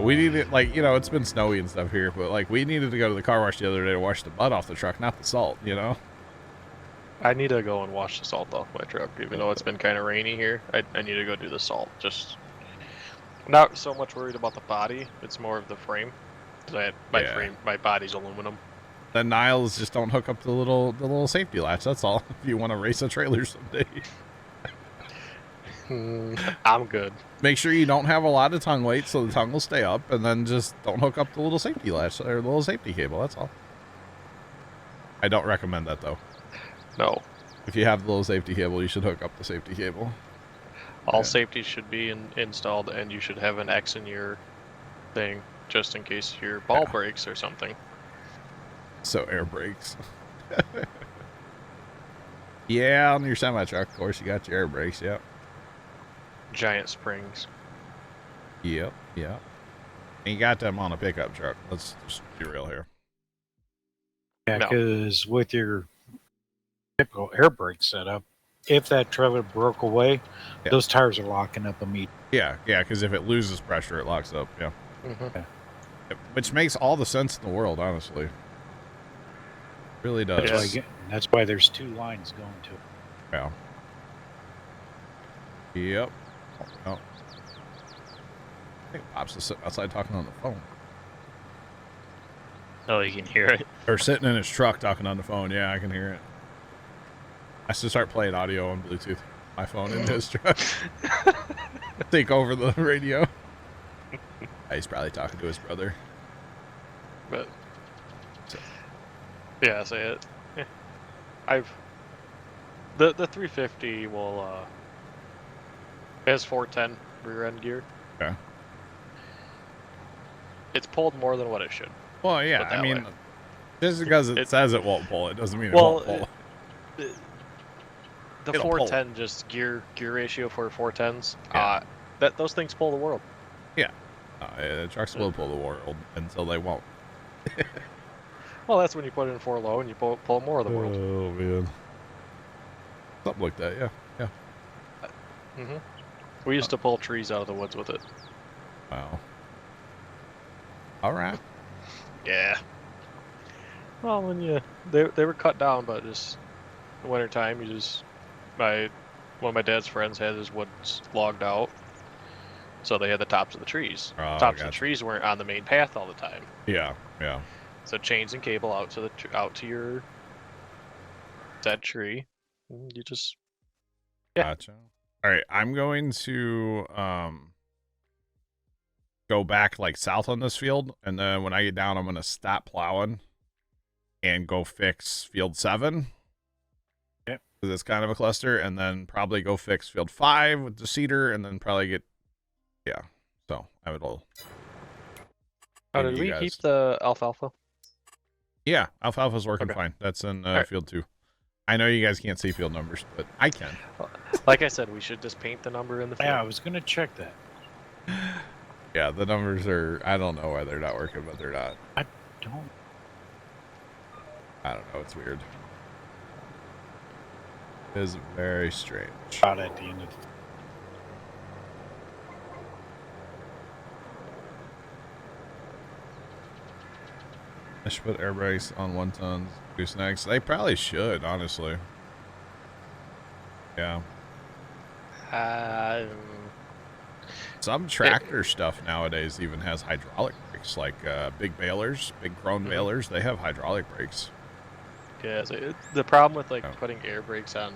We needed, like, you know, it's been snowy and stuff here, but like we needed to go to the car wash the other day to wash the mud off the truck, not the salt, you know? I need to go and wash the salt off my truck, even though it's been kind of rainy here. I need to go do the salt. Just not so much worried about the body. It's more of the frame. My body's aluminum. The Niles just don't hook up to the little safety latch. That's all. If you want to race a trailer someday. I'm good. Make sure you don't have a lot of tongue weight so the tongue will stay up, and then just don't hook up the little safety latch or the little safety cable. That's all. I don't recommend that though. No. If you have the little safety cable, you should hook up the safety cable. All safety should be installed, and you should have an X in your thing just in case your ball breaks or something. So air brakes. Yeah, on your semi truck, of course, you got your air brakes. Yep. Giant springs. Yep. And you got them on a pickup truck. Let's just be real here. Yeah, because with your typical air brake setup, if that trailer broke away, those tires are locking up immediately. Yeah, because if it loses pressure, it locks up. Yeah. Mm-hmm. Which makes all the sense in the world, honestly. Really does. That's why there's 2 lines going to it. Yeah. Yep. Oh. I think Pops is sitting outside talking on the phone. Oh, you can hear it? Or sitting in his truck talking on the phone. Yeah, I can hear it. I should start playing audio on Bluetooth. My phone in his truck. Take over the radio. He's probably talking to his brother. But yeah, say it. Yeah. The 350 will it has 410 rear end gear. Okay. It's pulled more than what it should. Well, yeah, I mean, just because it says it won't pull, it doesn't mean it won't pull. The 410 just gear ratio for 410s. Those things pull the world. Yeah. The trucks will pull the world until they won't. Well, that's when you put it in 4 low and you pull more of the world. Oh, man. Something like that, yeah. Mm-hmm. We used to pull trees out of the woods with it. Wow. All right. Yeah. Well, when they were cut down, but just in the wintertime, one of my dad's friends had his woods logged out, so they had the tops of the trees. Tops of the trees weren't on the main path all the time. Yeah. So chains and cable out to your dead tree. And you just Gotcha. All right, I'm going to go back like south on this field, and then when I get down, I'm going to stop plowing and go fix field 7. Yep. Because it's kind of a cluster, and then probably go fix field 5 with the cedar, and then probably get So I would all. did we keep the alfalfa? Yeah, alfalfa's working fine. That's in field 2. I know you guys can't see field numbers, but I can. Like I said, we should just paint the number in the field. Yeah, I was going to check that. Yeah, the numbers are, I don't know why they're not working, but they're not. I don't know, it's weird. It is very strange. About at the end of I should put air brakes on 1 tons goosenecks. They probably should, honestly. Yeah. Some tractor stuff nowadays even has hydraulic brakes, like big balers, big prone balers. They have hydraulic brakes. Yeah, so the problem with putting air brakes on,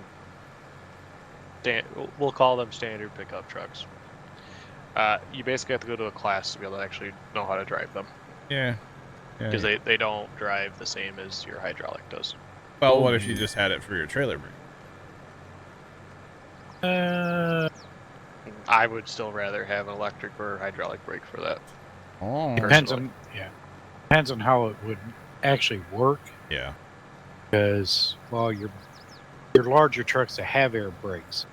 we'll call them standard pickup trucks. You basically have to go to a class to be able to actually know how to drive them. Yeah. Because they don't drive the same as your hydraulic does. Well, what if you just had it for your trailer brake? I would still rather have an electric or hydraulic brake for that. Oh, depends on how it would actually work. Yeah. Because your larger trucks that have air brakes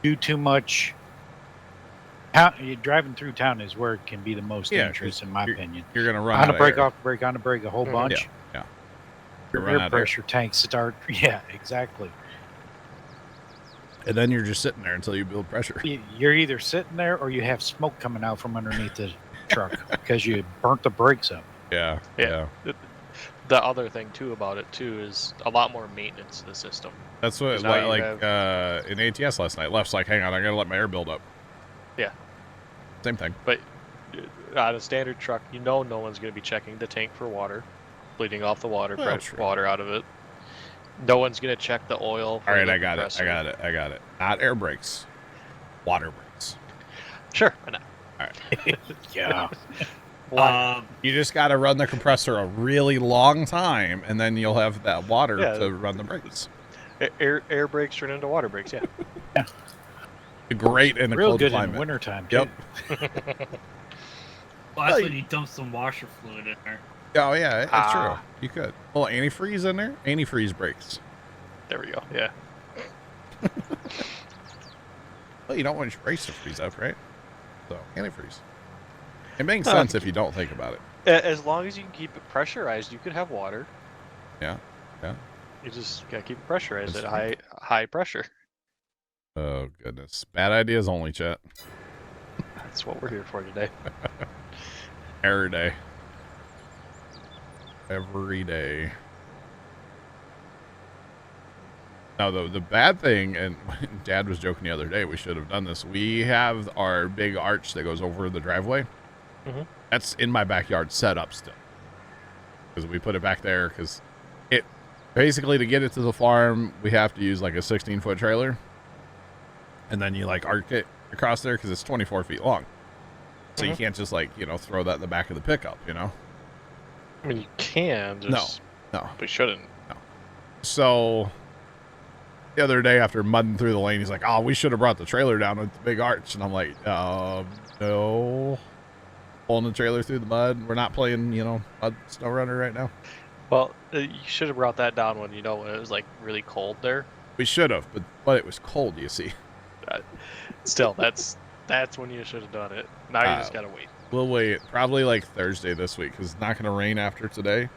do too much. Driving through town is where it can be the most dangerous, in my opinion. You're gonna run on a brake, air. off brake, on a brake, a whole bunch. Yeah. Your air pressure tanks start. Yeah, exactly. And then you're just sitting there until you build pressure. You're either sitting there or you have smoke coming out from underneath the truck because you burnt the brakes up. Yeah. The other thing too about it too is a lot more maintenance to the system. That's what in ATS last night. Left's like, hang on, I gotta let my air build up. Yeah. Same thing. But on a standard truck, no one's going to be checking the tank for water, bleeding off the water, water out of it. No one's going to check the oil. All right, I got it. Not air brakes, water brakes. Sure, why not? All right. Yeah. You just got to run the compressor a really long time, and then you'll have that water to run the brakes. Air brakes turn into water brakes, yeah. Yeah. Great in a real cold good climate. in wintertime, too. Yep. Well, that's when you dump some washer fluid in there. Oh, yeah, it's true. You could. Well, antifreeze in there? Antifreeze brakes. There we go, yeah. Well, you don't want your brakes to freeze up, right? So, antifreeze. It makes sense if you don't think about it. As long as you can keep it pressurized, you could have water. Yeah. You just got to keep it pressurized at high pressure. Oh, goodness. Bad ideas only, chat. That's what we're here for today. Every day. Every day. Now, the bad thing, and Dad was joking the other day, we should have done this. We have our big arch that goes over the driveway. Mm-hmm. That's in my backyard set up still. Because we put it back there because it basically to get it to the farm, we have to use like a 16-foot trailer. And then you like arc it across there because it's 24 feet long. So you can't just like, throw that in the back of the pickup, I mean, you can. Just, No. But shouldn't. No. So the other day after mudding through the lane, he's like, oh, we should have brought the trailer down with the big arch. And I'm like, no. Pulling the trailer through the mud. We're not playing, mud snow runner right now. Well, you should have brought that down when, when it was like really cold there. We should have, but it was cold, you see. Still, that's when you should have done it. Now you just gotta wait. We'll wait probably like Thursday this week because it's not going to rain after today.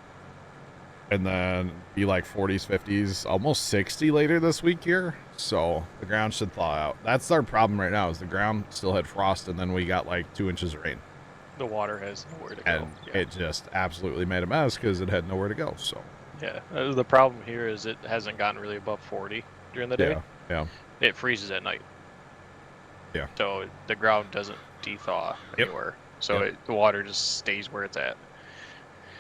And then be like 40s, 50s, almost 60 later this week here. So the ground should thaw out. That's our problem right now is the ground still had frost and then we got like 2 inches of rain. The water has nowhere to go. And it just absolutely made a mess because it had nowhere to go. So yeah, the problem here is it hasn't gotten really above 40 during the day. Yeah. It freezes at night. Yeah. So the ground doesn't de-thaw anywhere. So the water just stays where it's at.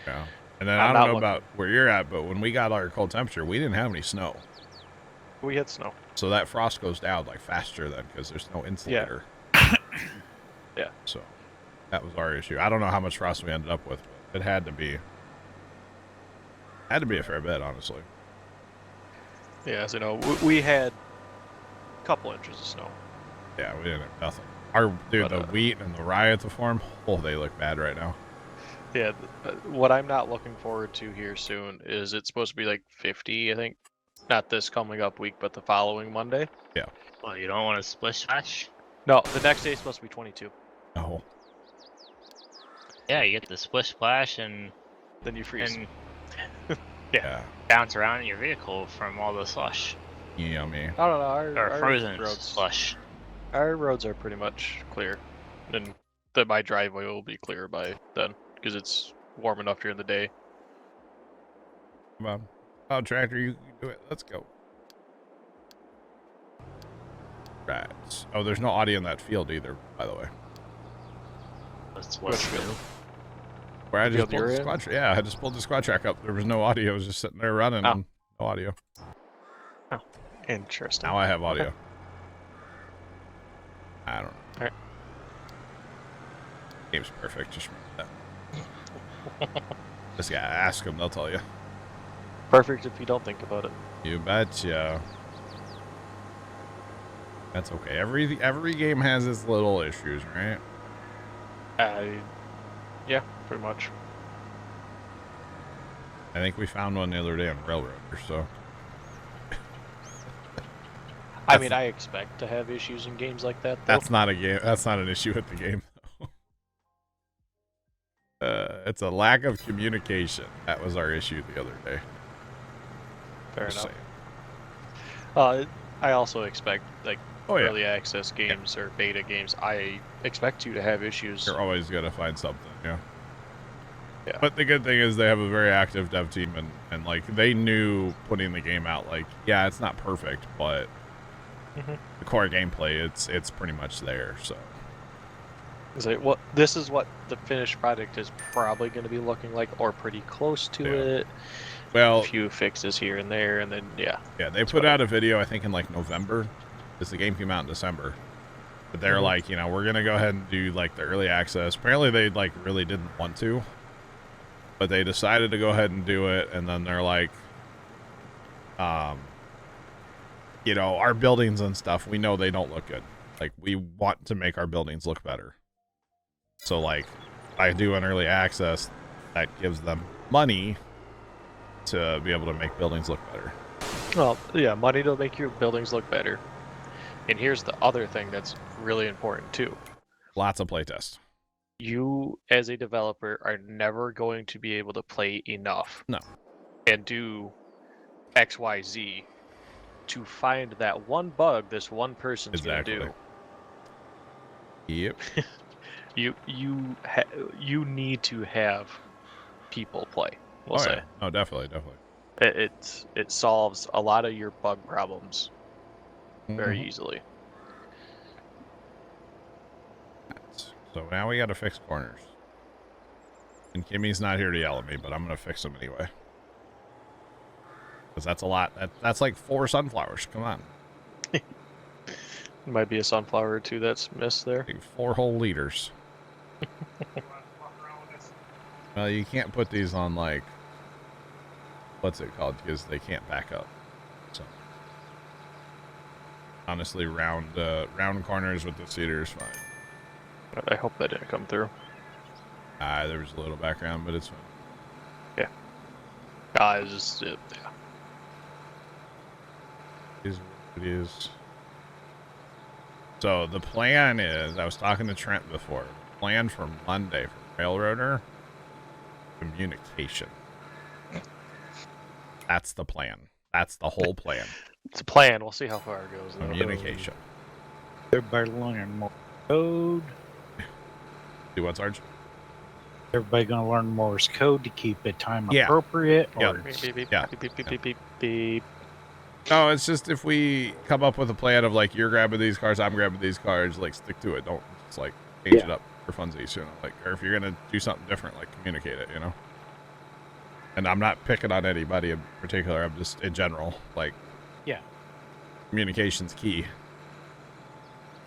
Yeah. And then I don't know about where you're at, but when we got our cold temperature, we didn't have any snow. We had snow. So that frost goes down like faster then because there's no insulator. Yeah. So that was our issue. I don't know how much frost we ended up with, but it had to be a fair bit, honestly. Yeah, so we had a couple inches of snow. Yeah, we didn't have nothing. The wheat and the rye at the farm, they look bad right now. Yeah, what I'm not looking forward to here soon is it's supposed to be like 50, I think. Not this coming up week, but the following Monday. Yeah. Well, you don't want to splish splash? No, the next day is supposed to be 22. No. Yeah, you get the splish splash and then you freeze. And bounce around in your vehicle from all the slush. Yummy. I don't know. Or frozen roads, slush. Our roads are pretty much clear, and my driveway will be clear by then because it's warm enough during the day. Come on. Oh, tractor, you can do it. Let's go. Right. Oh, there's no audio in that field either, by the way. That's what's new. Where I just pulled the squad track. Yeah, I just pulled the squad track up. There was no audio. It was just sitting there running and no audio. Oh, interesting. Now I have audio. Okay. I don't know. All right. Game's perfect. Just remember that. Just gotta ask them. They'll tell you. Perfect if you don't think about it. You betcha. That's okay. Every game has its little issues, right? Yeah, pretty much. I think we found one the other day on Railroad or so. I mean, I expect to have issues in games like that, though. That's not a game. That's not an issue with the game, though. It's a lack of communication. That was our issue the other day. Fair Just enough. I also expect like Oh yeah, early access games or beta games. I expect you to have issues. you're always gonna find something. Yeah. Yeah. But the good thing is they have a very active dev team, and like they knew putting the game out. Like, yeah, it's not perfect, but the core gameplay, it's pretty much there. So. Well, this is what the finished product is probably going to be looking like, or pretty close to it. Well, A few fixes here and there, and then yeah, they put out a video I think in like November, because the game came out in December. But they're like, you know, we're gonna go ahead and do like the early access. Apparently, they like really didn't want to, but they decided to go ahead and do it. And then they're like, you know, our buildings and stuff, we know they don't look good. Like, we want to make our buildings look better. So like, I do an early access that gives them money to be able to make buildings look better. Well, yeah, money to make your buildings look better. And here's the other thing that's really important too. Lots of playtest. You, as a developer, are never going to be able to play enough. No. And do XYZ to find that one bug this one person's going to do. Yep. You need to have people play. We'll say. Yeah. Oh, definitely. It solves a lot of your bug problems very easily. So now we got to fix corners. And Kimmy's not here to yell at me, but I'm going to fix them anyway. Because that's a lot. That's like 4 sunflowers. Come on. Might be a sunflower or two that's missed there. Like 4 whole liters. Well, you can't put these on like, what's it called? Because they can't back up. So honestly, round corners with the cedar is fine. I hope that didn't come through. There was a little background, but it's fine. Yeah. It's just yeah. It is what it is. So the plan is, I was talking to Trent before. The plan for Monday for Railroader, communication. That's the plan. That's the whole plan. It's a plan. We'll see how far it goes. Communication. Everybody learning more code. Do what, Sarge? Everybody gonna learn Morse code to keep it time Yeah. appropriate. Yeah. Or Beep, beep, beep, Yeah. beep, beep, beep, beep, beep, beep. No, it's just if we come up with a plan of like, you're grabbing these cars, I'm grabbing these cars, like stick to it. Don't just like change it up for funsies, you know. Like, or if you're gonna do something different, like communicate it, you know. And I'm not picking on anybody in particular. I'm just in general, like, communication's key,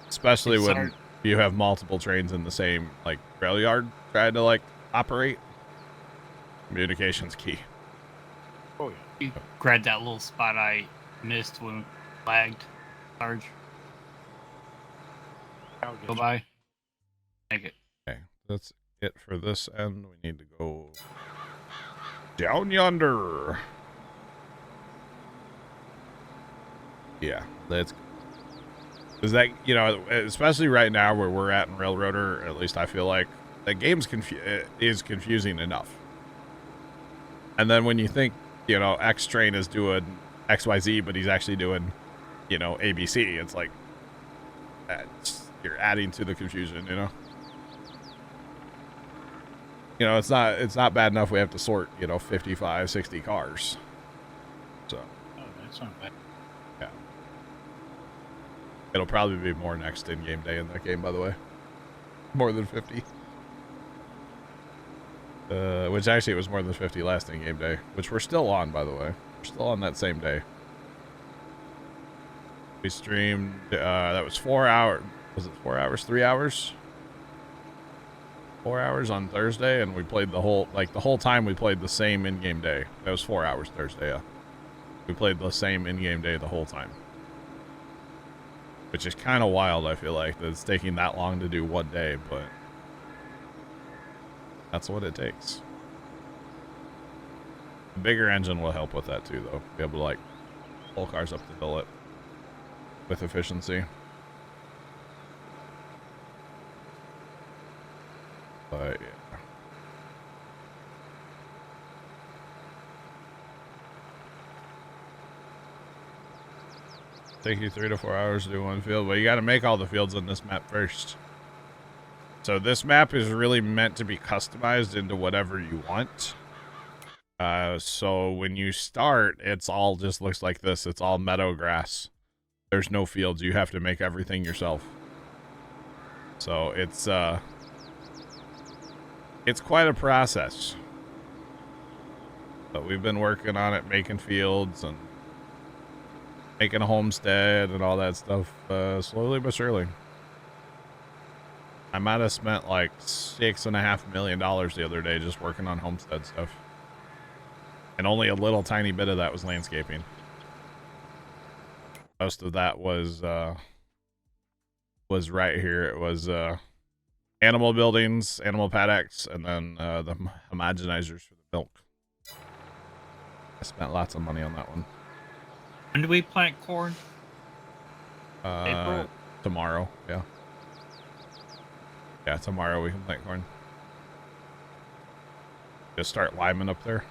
especially when you have multiple trains in the same like rail yard trying to like operate. Communication's key. oh yeah. You grabbed that little spot I missed when lagged. Sarge, go by. Make it. Okay, that's it for this end. We need to go down yonder. Yeah, that's is that, you know, especially right now where we're at in Railroader, at least I feel like the game's is confusing enough. And then when you think, you know, X train is doing XYZ, but he's actually doing, you know, ABC, it's like you're adding to the confusion, you know. You know, it's not bad enough we have to sort, you know, 55, 60 cars. So, Oh, that's not bad. yeah. It'll probably be more next in-game day in that game, by the way. More than 50. Which actually it was more than 50 last in-game day, which we're still on, by the way. We're still on that same day. We streamed, that was 4 hours. Was it 4 hours? 3 hours? 4 hours on Thursday, and we played the whole time we played the same in-game day. That was 4 hours Thursday, yeah. We played the same in-game day the whole time. Which is kind of wild, I feel like, that it's taking that long to do one day, but that's what it takes. The bigger engine will help with that too, though. Be able to, like, pull cars up the hill with efficiency. But, yeah. take you 3 to 4 hours to do one field. Well, you got to make all the fields on this map first. So this map is really meant to be customized into whatever you want. So when you start, it's all just looks like this. It's all meadow grass. There's no fields. You have to make everything yourself. So it's quite a process. But we've been working on it, making fields and making a homestead and all that stuff, slowly but surely. I might have spent like $6.5 million the other day just working on homestead stuff. And only a little tiny bit of that was landscaping. Most of that was right here. It was animal buildings, animal paddocks, and then the homogenizers for the milk. I spent lots of money on that one. When do we plant corn? April? Tomorrow, yeah. Yeah, tomorrow we can plant corn. Just start liming up there.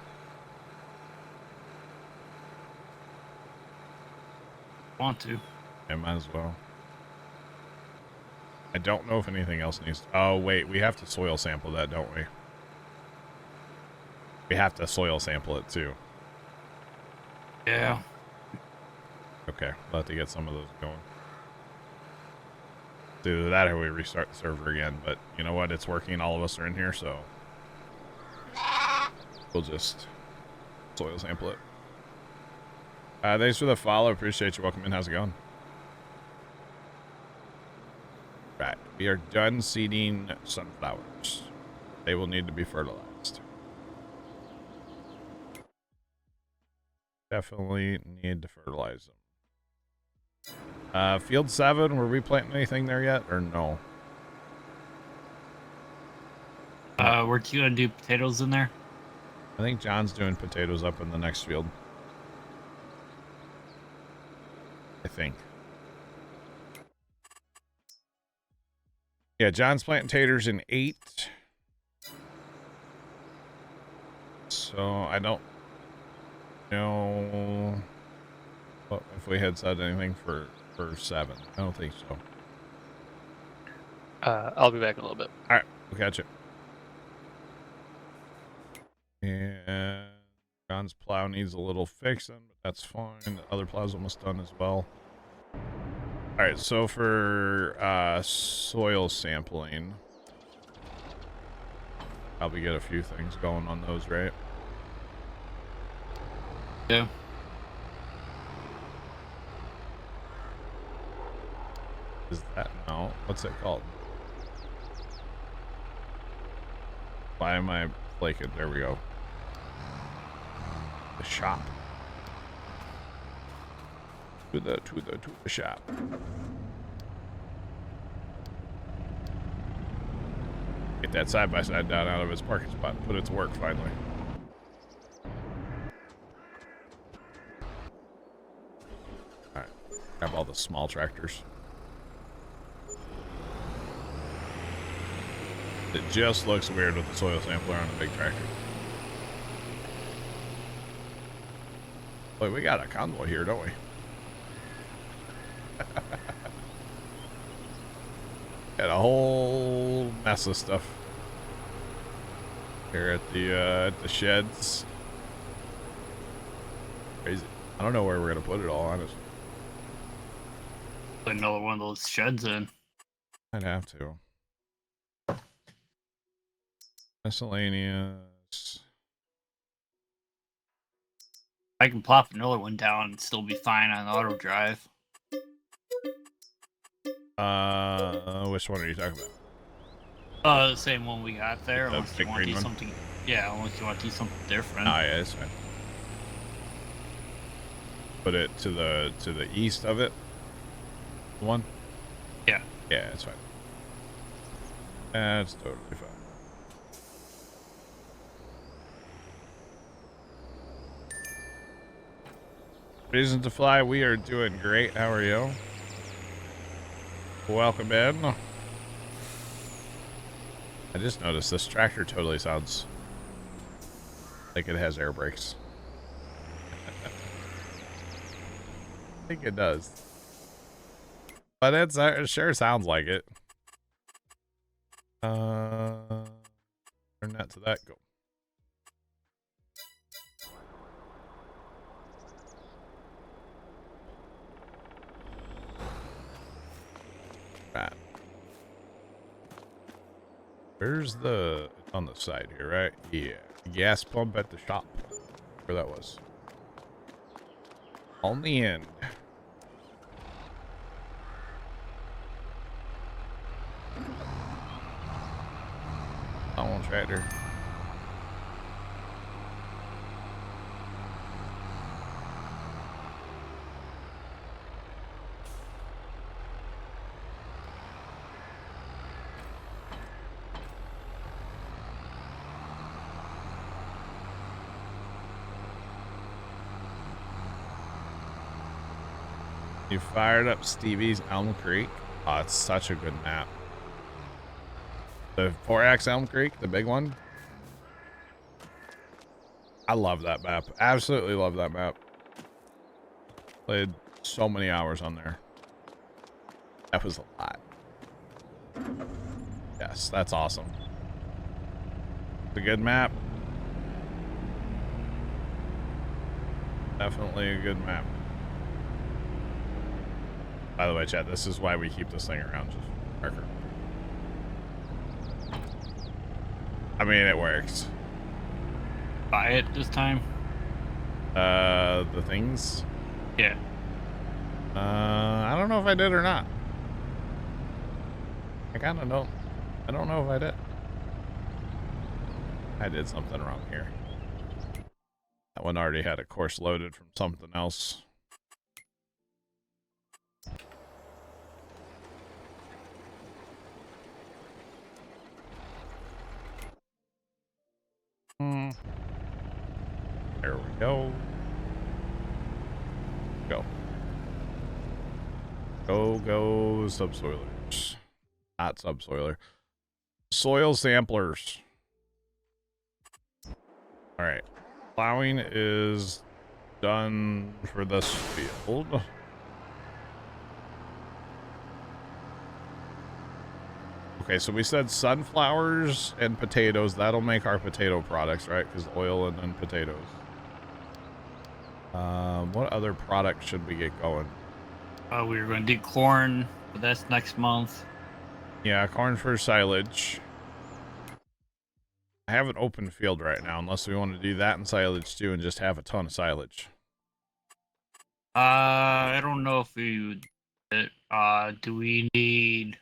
Want to. I might as well. I don't know if anything else needs... Oh, wait. We have to soil sample that, don't we? We have to soil sample it, too. Yeah. Okay. We'll have to get some of those going. Do that or we restart the server again. But you know what? It's working. All of us are in here, so... We'll just soil sample it. Thanks for the follow. Appreciate you. Welcome in. How's it going? Right. We are done seeding sunflowers. They will need to be fertilized. Definitely need to fertilize them. Field 7, were we planting anything there yet or no? We're gonna do potatoes in there. I think John's doing potatoes up in the next field. I think. Yeah, John's planting taters in 8. So I don't know if we had said anything for 7. I don't think so. I'll be back in a little bit. All right, we'll catch it. And John's plow needs a little fixing, but that's fine. The other plow's almost done as well. All right, so for soil sampling, probably get a few things going on those, right? Yeah. Is that no? What's it called? Why am I flaking? There we go. The shop. To the shop. Get that side by side down out of its parking spot and put it to work finally. Alright. Grab all the small tractors. It just looks weird with the soil sampler on a big tractor. Wait, we got a convoy here, don't we? Got a whole mess of stuff here at the sheds. Crazy. I don't know where we're gonna put it all, honestly. Put another one of those sheds in. I'd have to. Miscellaneous. I can plop another one down and still be fine on auto drive. Which one are you talking about? The same one we got there. Unless you want to do something. Yeah, unless you want to do something different. Oh yeah, it's fine. Put it to the east of it. One. Yeah. Yeah, it's fine. That's totally fine. Reason to fly. We are doing great. How are you? Welcome in. I just noticed this tractor totally sounds like it has air brakes. I think it does. But it sure sounds like it. Turn that to that. Go. Right. Where's the... It's on the side here, right? Yeah. Gas pump at the shop. Where that was. On the end. On tractor. You fired up Stevie's Elm Creek. Oh, it's such a good map. The 4X Elm Creek, the big one. I love that map. Absolutely love that map. Played so many hours on there. That was a lot. Yes, that's awesome. It's a good map. Definitely a good map. By the way, chat, this is why we keep this thing around. Just marker. I mean, it works. Buy it this time? The things? Yeah. I don't know if I did or not. I kind of don't. I don't know if I did. I did something wrong here. That one already had a course loaded from something else. There we go. Go. Go subsoilers. Not subsoiler. Soil samplers. Alright. Plowing is done for this field. Okay, so we said sunflowers and potatoes. That'll make our potato products, right? Because oil and then potatoes. What other product should we get going? We were going to do corn, but that's next month. Yeah, corn for silage. I have an open field right now, unless we want to do that and silage too and just have a ton of silage. I don't know if we would. Do we need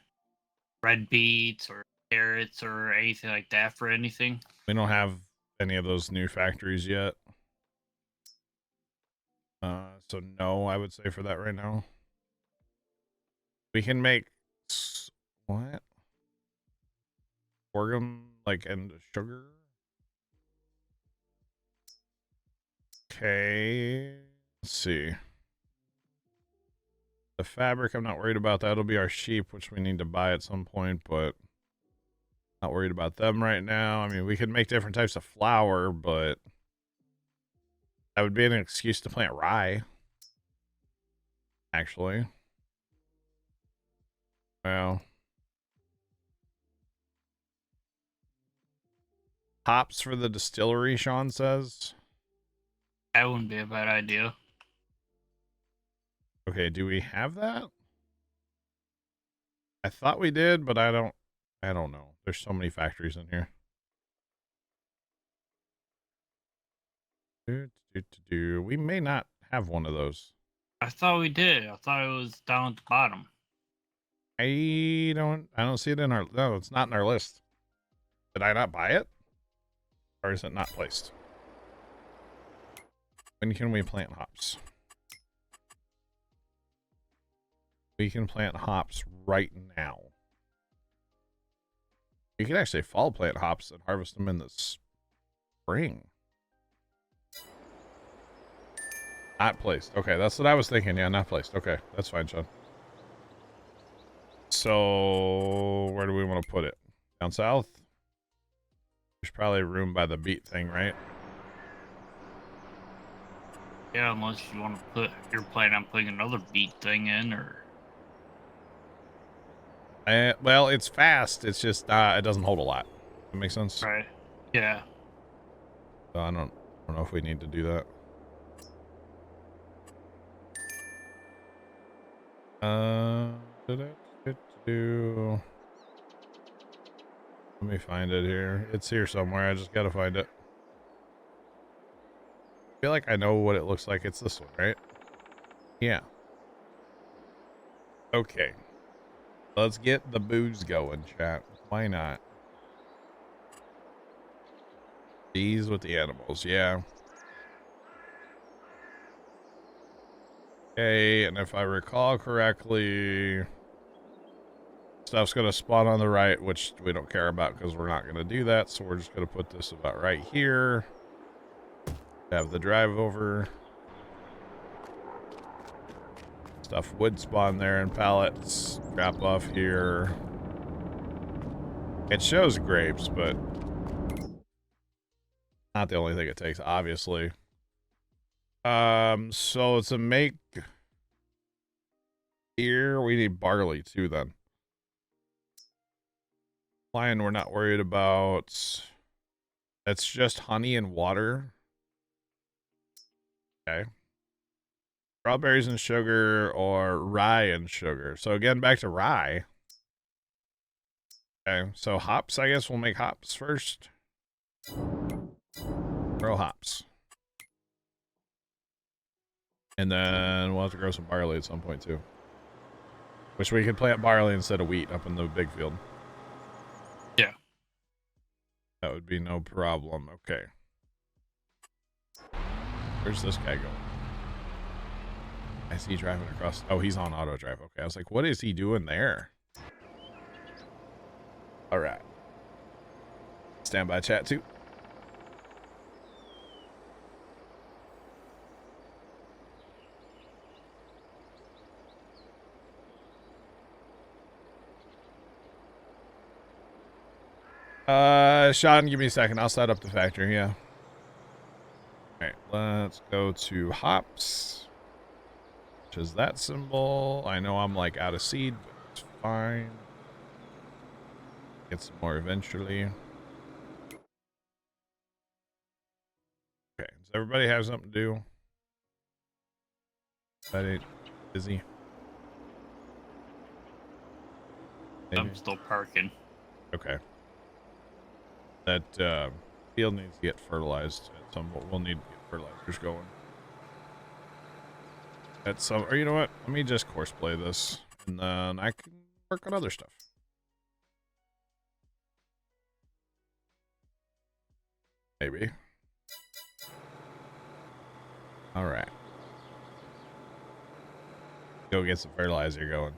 red beets or carrots or anything like that for anything? We don't have any of those new factories yet. So no, I would say for that right now. We can make what? Sorghum, like, and sugar. Okay, let's see. The fabric, I'm not worried about that. It'll be our sheep, which we need to buy at some point, but not worried about them right now. I mean, we could make different types of flour, but that would be an excuse to plant rye. Actually. Well. Hops for the distillery, Sean says. That wouldn't be a bad idea. Okay, do we have that? I thought we did, but I don't know. There's so many factories in here. We may not have one of those. I thought we did. I thought it was down at the bottom. I don't see it in our, no, it's not in our list. Did I not buy it? Or is it not placed? When can we plant hops? We can plant hops right now. You can actually fall plant hops and harvest them in the spring. Not placed. Okay, that's what I was thinking. Yeah, not placed. Okay, that's fine, Sean. So, where do we want to put it? Down south? There's probably room by the beet thing, right? Yeah, unless you want to put, you're planning on putting another beet thing in, or... Well, it's fast. It's just it doesn't hold a lot. That makes sense. Right. Yeah. So I don't know if we need to do that. Did I get to do? Let me find it here. It's here somewhere. I just gotta find it. I feel like I know what it looks like. It's this one, right? Yeah. Okay. Let's get the booze going, chat. Why not? These with the animals, yeah. Okay, and if I recall correctly, stuff's gonna spawn on the right, which we don't care about because we're not gonna do that. So we're just gonna put this about right here. Have the drive over. Stuff would spawn there in pallets. Drop off here. It shows grapes, but not the only thing it takes, obviously. So to make beer, we need barley too then. Wine we're not worried about. That's just honey and water. Okay. Strawberries and sugar or rye and sugar. So again, back to rye. Okay, so hops, I guess we'll make hops first. Grow hops. And then we'll have to grow some barley at some point too. Wish we could plant barley instead of wheat up in the big field. Yeah. That would be no problem. Okay. Where's this guy going? I see driving across. Oh, he's on auto drive. Okay, I was like, what is he doing there? All right. Stand by, chat too. Sean, give me a second. I'll set up the factory. Yeah. All right, let's go to hops. Which is that symbol? I know I'm like out of seed, but it's fine. Get some more eventually. Okay, does everybody have something to do? That ain't busy. Maybe? I'm still parking. Okay. That field needs to get fertilized at some point. We'll need to get fertilizers going. At some, or you know what? Let me just course play this, and then I can work on other stuff. Maybe. All right. Go get some fertilizer going.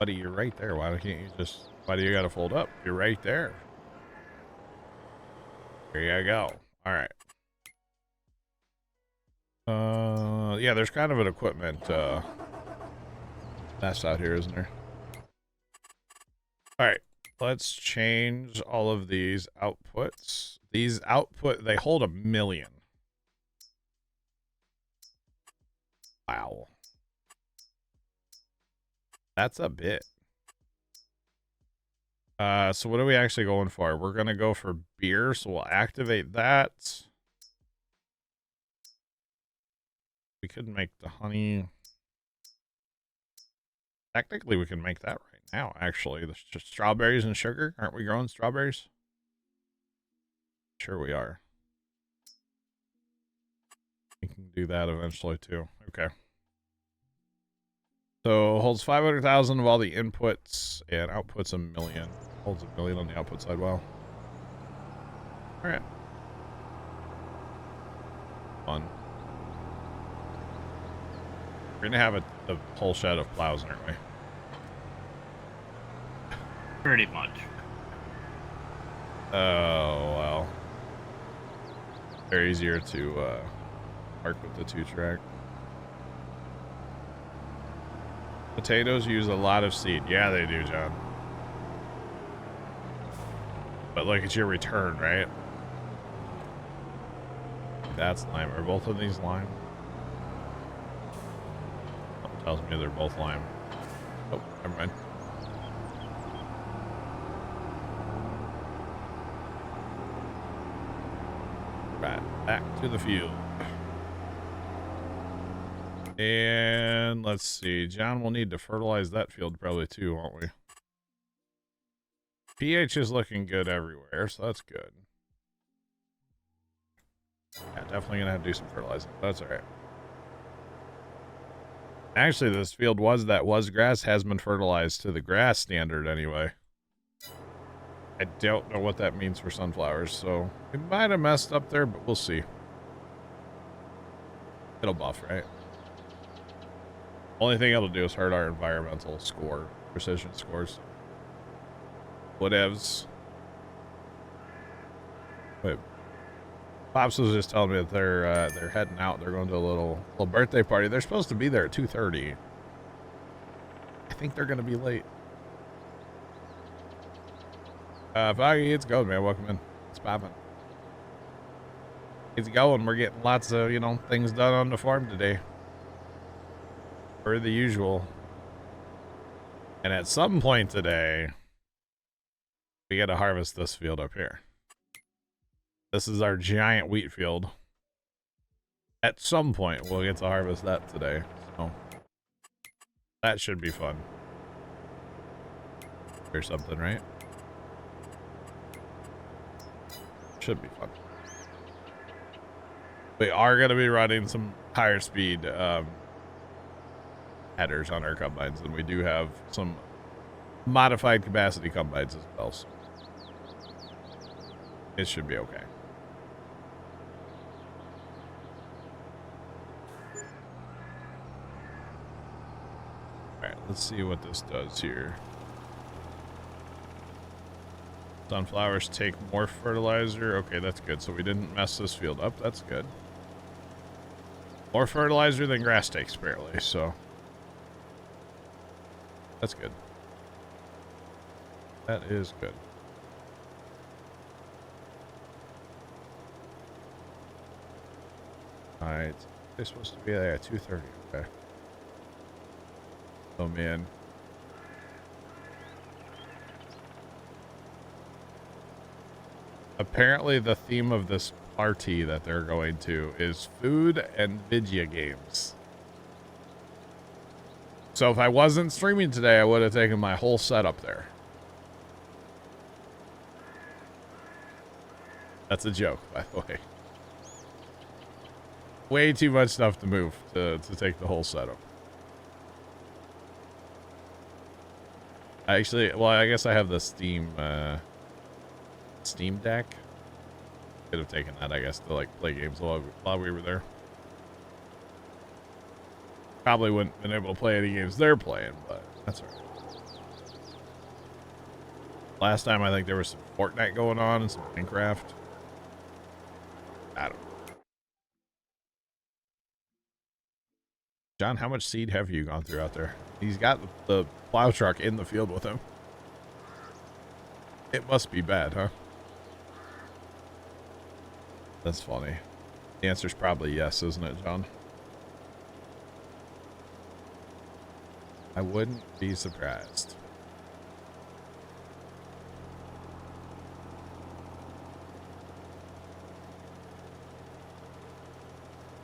Buddy, you're right there. Why can't you just... Why do you gotta fold up? You're right there. There you go. All right. Yeah, there's kind of an equipment mess out here, isn't there? All right. Let's change all of these outputs. These output, they hold 1 million. Wow. That's a bit. So what are we actually going for? We're going to go for beer, so we'll activate that. We could make the honey. Technically, we can make that right now, actually. The strawberries and sugar. Aren't we growing strawberries? Sure we are. We can do that eventually, too. Okay. So, holds 500,000 of all the inputs and outputs 1 million. Holds 1 million on the output side. Wow. Alright. Fun. We're gonna have a whole shed of plows, aren't we? Pretty much. Oh, well. They're easier to park with the 2-track. Potatoes use a lot of seed. Yeah, they do, John. But look at your return, right? That's lime. Are both of these lime? Something tells me they're both lime. Oh, never mind. Right, back to the field. And let's see. John will need to fertilize that field probably too, won't we? pH is looking good everywhere, so that's good. Yeah, definitely gonna have to do some fertilizing. That's alright. Actually, this field was grass has been fertilized to the grass standard anyway. I don't know what that means for sunflowers, so it might have messed up there, but we'll see. It'll buff, right? Only thing it'll do is hurt our environmental score, precision scores. Whatevs. Wait. Pops was just telling me that they're heading out. They're going to a little birthday party. They're supposed to be there at 2:30. I think they're going to be late. Foggy, it's going, man. Welcome in. It's popping. It's going. We're getting lots of, things done on the farm today. Per the usual. And at some point today, we got to harvest this field up here. This is our giant wheat field. At some point, we'll get to harvest that today. So that should be fun. Or something, right? Should be fun. We are going to be running some higher speed headers on our combines, and we do have some modified capacity combines as well. So it should be okay. Alright, let's see what this does here. Sunflowers take more fertilizer. Okay, that's good. So we didn't mess this field up. That's good. More fertilizer than grass takes, apparently. So that's good. That is good. Alright. They're supposed to be there at 2:30. Okay. Oh, man. Apparently the theme of this party that they're going to is food and video games. So if I wasn't streaming today, I would have taken my whole setup there. That's a joke, by the way. Way too much stuff to move to take the whole setup. Actually, well, I guess I have the Steam Deck. Could have taken that, I guess, to like play games while we were there. Probably wouldn't have been able to play any games they're playing, but that's alright. Last time I think there was some Fortnite going on and some Minecraft. I don't know. John, how much seed have you gone through out there? He's got the plow truck in the field with him. It must be bad, huh? That's funny. The answer's probably yes, isn't it, John? I wouldn't be surprised.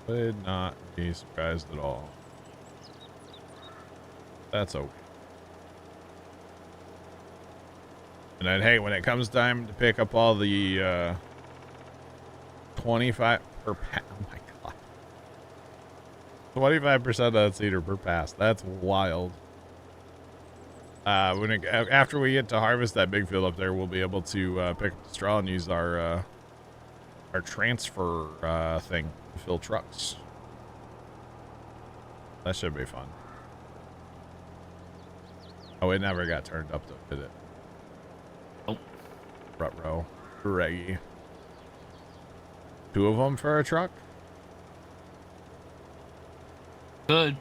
Would not be surprised at all. That's okay. And then, hey, when it comes time to pick up all the 25 per pass. Oh my god. 25% of that cedar per pass. That's wild. After we get to harvest that big field up there, we'll be able to pick up the straw and use our transfer thing to fill trucks. That should be fun. Oh, it never got turned up though, did it? Nope. Rut-row. Reggie. 2 of them for a truck? Good.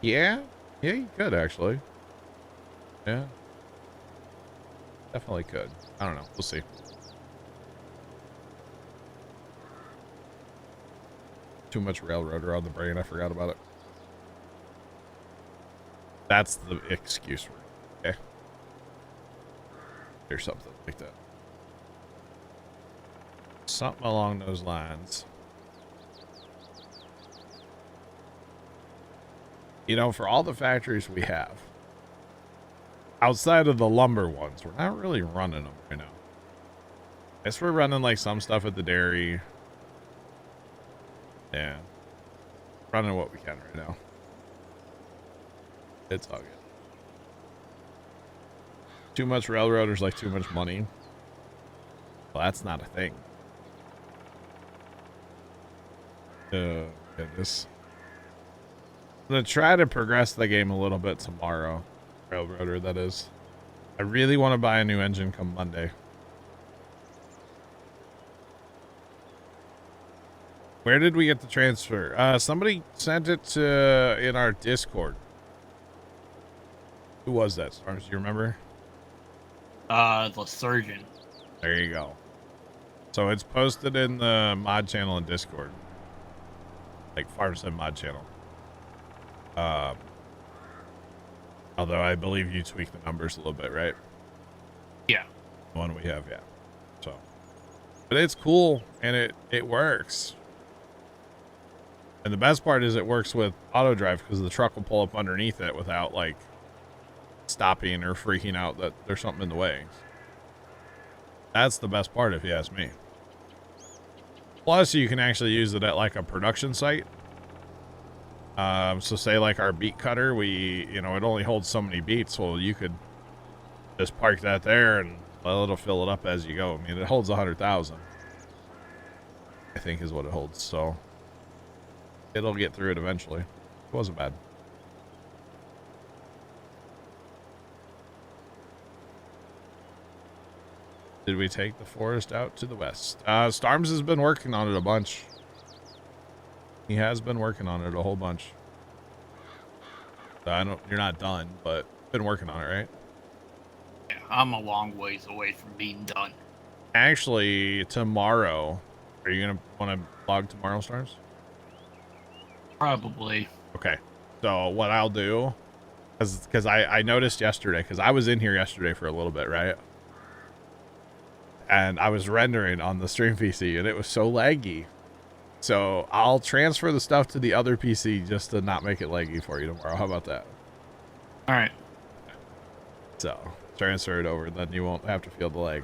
Yeah? Yeah, you could actually. Yeah. Definitely could. I don't know. We'll see. Too much railroader on the brain. I forgot about it. That's the excuse. Okay. Or something like that. something along those lines. You know, for all the factories we have, outside of the lumber ones, we're not really running them right now. I guess we're running like some stuff at the dairy. Yeah. Running what we can right now. It's all good. Too much railroaders like too much money. Well, that's not a thing. Goodness. I'm gonna try to progress the game a little bit tomorrow. Railroader, that is. I really want to buy a new engine come Monday. Where did we get the transfer? Somebody sent it to in our Discord. Who was that, Storms? Do you remember? The surgeon. There you go. So it's posted in the mod channel in Discord. Like Farmstead mod channel. Although I believe you tweak the numbers a little bit, right? Yeah. The one we have, yeah. So, but it's cool and it works. And the best part is it works with auto drive because the truck will pull up underneath it without like stopping or freaking out that there's something in the way. That's the best part if you ask me. Plus you can actually use it at like a production site. So say like our beet cutter, it only holds so many beets. Well, you could just park that there and it'll fill it up as you go. I mean, it holds 100,000. I think is what it holds. So it'll get through it eventually. It wasn't bad. Did we take the forest out to the west? Starms has been working on it a bunch. He has been working on it a whole bunch. You're not done, but been working on it, right? Yeah, I'm a long ways away from being done. Actually, tomorrow, are you going to want to log tomorrow, Starms? Probably. Okay. So what I'll do, because I noticed yesterday, because I was in here yesterday for a little bit, right? And I was rendering on the stream PC, and it was so laggy. So I'll transfer the stuff to the other PC just to not make it laggy for you tomorrow. How about that? All right. So transfer it over, then you won't have to feel the lag.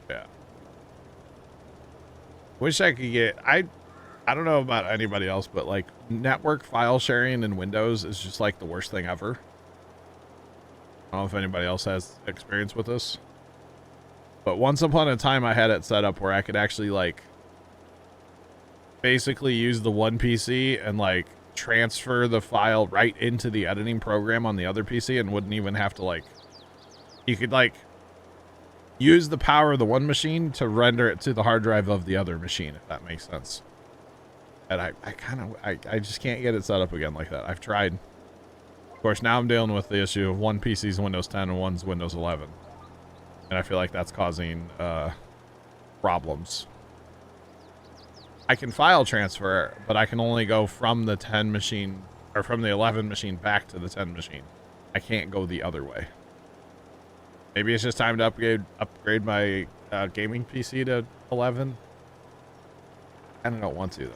Yeah. Wish I could get... I don't know about anybody else, but like network file sharing in Windows is just like the worst thing ever. I don't know if anybody else has experience with this. But once upon a time I had it set up where I could actually like basically use the one PC and like transfer the file right into the editing program on the other PC and wouldn't even have to like, you could like use the power of the one machine to render it to the hard drive of the other machine, if that makes sense. And I just can't get it set up again like that. I've tried. Of course, now I'm dealing with the issue of one PC's Windows 10 and one's Windows 11. And I feel like that's causing problems. I can file transfer, but I can only go from the 10 machine, or from the 11 machine back to the 10 machine. I can't go the other way. Maybe it's just time to upgrade my gaming PC to 11. I don't want to, though.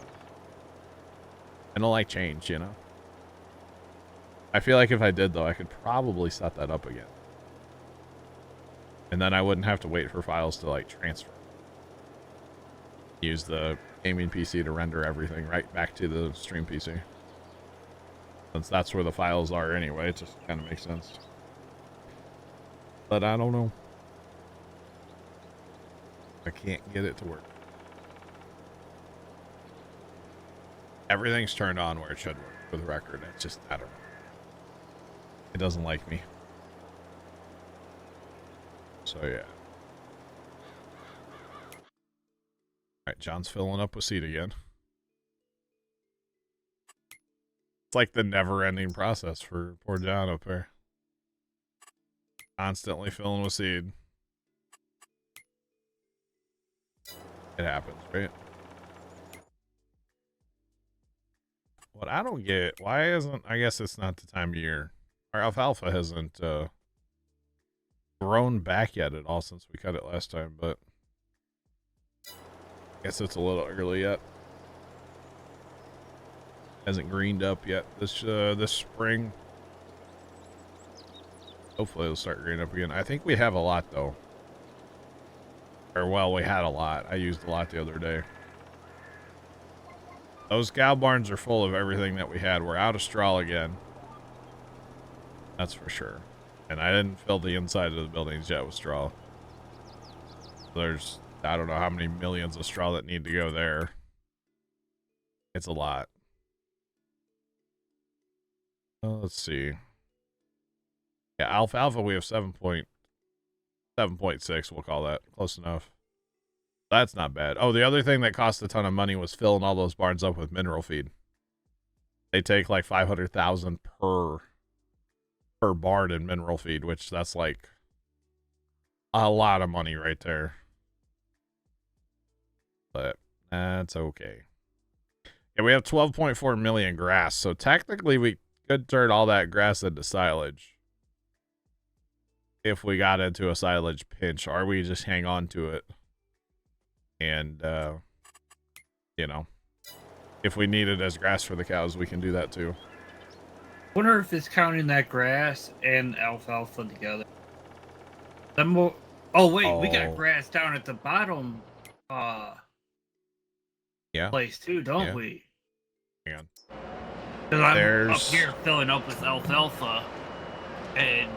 I don't like change, you know? I feel like if I did, though, I could probably set that up again. And then I wouldn't have to wait for files to, like, transfer. Use the gaming PC to render everything right back to the stream PC. Since that's where the files are anyway, it just kind of makes sense. But I don't know. I can't get it to work. Everything's turned on where it should work, for the record. It's just, I don't know. It doesn't like me. So, yeah. Alright, John's filling up with seed again. It's like the never-ending process for poor John up there. Constantly filling with seed. It happens, right? What I don't get, why isn't, I guess it's not the time of year. Our alfalfa hasn't grown back yet at all since we cut it last time, but I guess it's a little early yet. Hasn't greened up yet this spring. Hopefully it'll start greening up again. I think we have a lot though. Or well, we had a lot. I used a lot the other day. Those cow barns are full of everything that we had. We're out of straw again. That's for sure. And I didn't fill the inside of the buildings yet with straw. There's, I don't know how many millions of straw that need to go there. It's a lot. Let's see. Yeah, alfalfa we have 7.6, we'll call that. Close enough. That's not bad. Oh, the other thing that cost a ton of money was filling all those barns up with mineral feed. They take like 500,000 per barn in mineral feed, which that's like a lot of money right there. But that's okay. Yeah, we have 12.4 million grass, so technically we could turn all that grass into silage if we got into a silage pinch, or we just hang on to it. And, you know, if we need it as grass for the cows, we can do that too. Wonder if it's counting that grass and alfalfa together. Oh wait, we got grass down at the bottom place too, don't we? Hang on. Because I'm up here filling up with alfalfa, and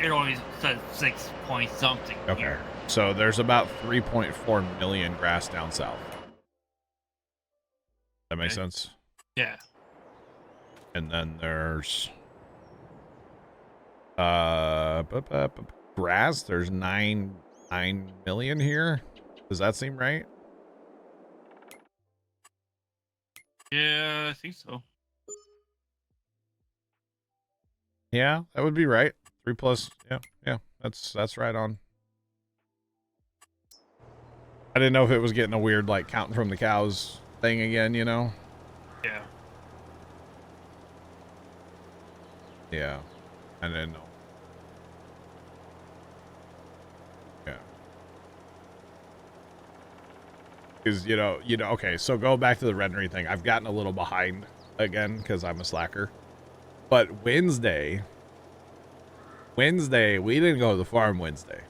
it only says 6 point something here. So there's about 3.4 million grass down south. That makes sense? Yeah. And then there's grass. There's 9 million here. Does that seem right? Yeah, I think so. Yeah, that would be right. 3 plus. Yeah, that's right on. I didn't know if it was getting a weird like counting from the cows thing again, you know? Yeah. Yeah, I didn't know. Yeah. Because, you know, okay, so go back to the rendering thing. I've gotten a little behind again because I'm a slacker. But Wednesday, we didn't go to the farm Wednesday.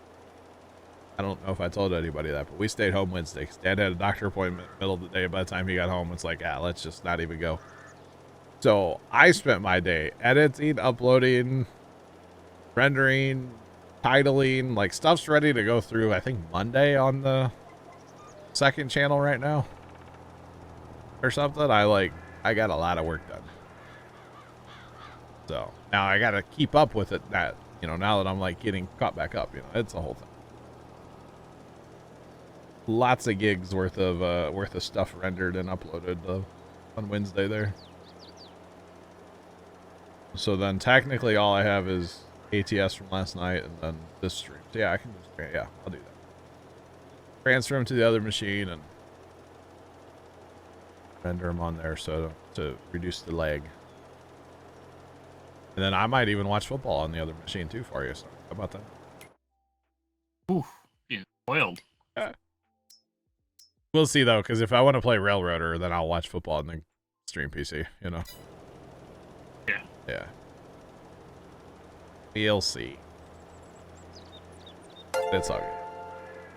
I don't know if I told anybody that, but we stayed home Wednesday because Dad had a doctor appointment middle of the day. By the time he got home, it's like, let's just not even go. So I spent my day editing, uploading, rendering, titling, like stuff's ready to go through, I think Monday on the second channel right now or something. I got a lot of work done. So now I got to keep up with it now that I'm like getting caught back up, it's a whole thing. Lots of gigs worth of stuff rendered and uploaded on Wednesday there. So then technically all I have is ATS from last night and then this stream. So yeah, I can just, I'll do that. Transfer them to the other machine and render them on there so to reduce the lag. And then I might even watch football on the other machine too for you. So how about that? Oof, being spoiled. We'll see though, because if I want to play Railroader, then I'll watch football on the stream PC, Yeah. Yeah. We'll see. It's all good.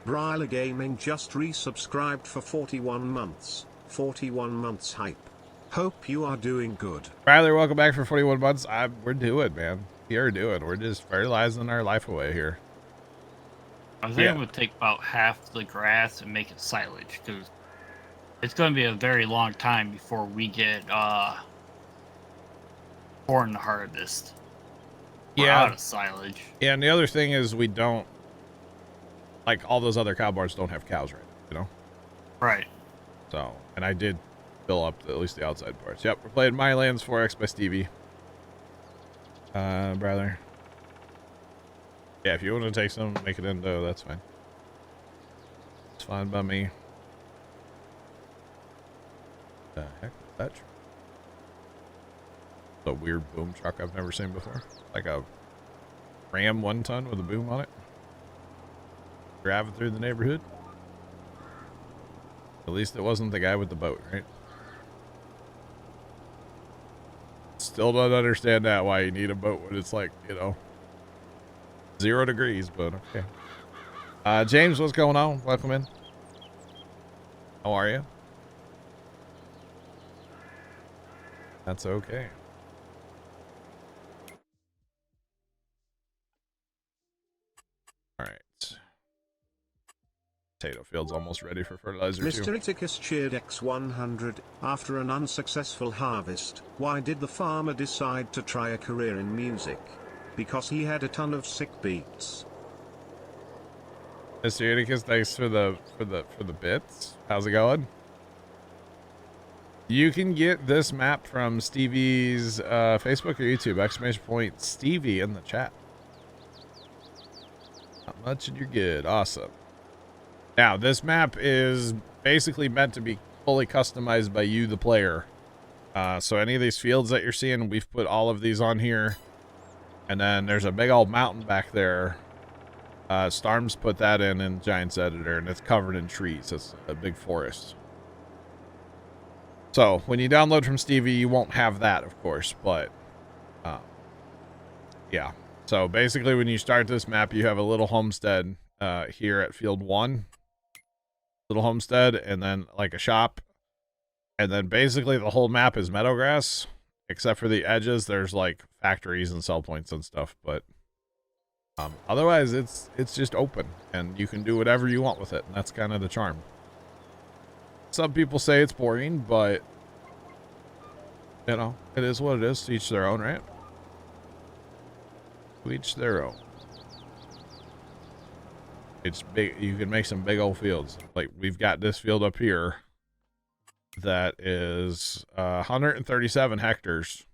Bryla Gaming just resubscribed for 41 months. 41 months hype. Hope you are doing good. Riley, welcome back for 41 months. We're doing, man. We're doing. We're just fertilizing our life away here. I think it would take about half the grass and make it silage, because it's going to be a very long time before we get corn harvest. We're out of silage. Yeah, and the other thing is we don't, like all those other cow barns don't have cows right now, Right. So, and I did fill up at least the outside parts. Yep, we're playing My Lands 4X by Stevie. Brother. Yeah, if you want to take some, make it into, that's fine. It's fine by me. The heck is that truck? A weird boom truck I've never seen before. Like a Ram 1-ton with a boom on it. Driving through the neighborhood. At least it wasn't the guy with the boat, right? Still don't understand that, why you need a boat when it's like, you know, 0 degrees, but okay. James, what's going on? Welcome in. How are you? That's okay. All right. Potato field's almost ready for fertilizer Mr. too. Iticus cheered X100. After an unsuccessful harvest, why did the farmer decide to try a career in music? Because he had a ton of sick beats. Mr. Iticus, thanks for the bits. How's it going? You can get this map from Stevie's Facebook or YouTube. Exclamation point Stevie in the chat. Not much and you're good. Awesome. Now, this map is basically meant to be fully customized by you, the player. So any of these fields that you're seeing, we've put all of these on here. And then there's a big old mountain back there. Starms put that in Giants Editor, and it's covered in trees. It's a big forest. So when you download from Stevie, you won't have that, of course, but yeah. So basically when you start this map, you have a little homestead here at field 1. Little homestead, and then like a shop, and then basically the whole map is meadow grass, except for the edges. There's like factories and sell points and stuff, but otherwise it's just open, and you can do whatever you want with it, and that's kind of the charm. Some people say it's boring, but you know, it is what it is. To each their own, right? To each their own. It's big. You can make some big old fields. Like we've got this field up here that is 137 hectares,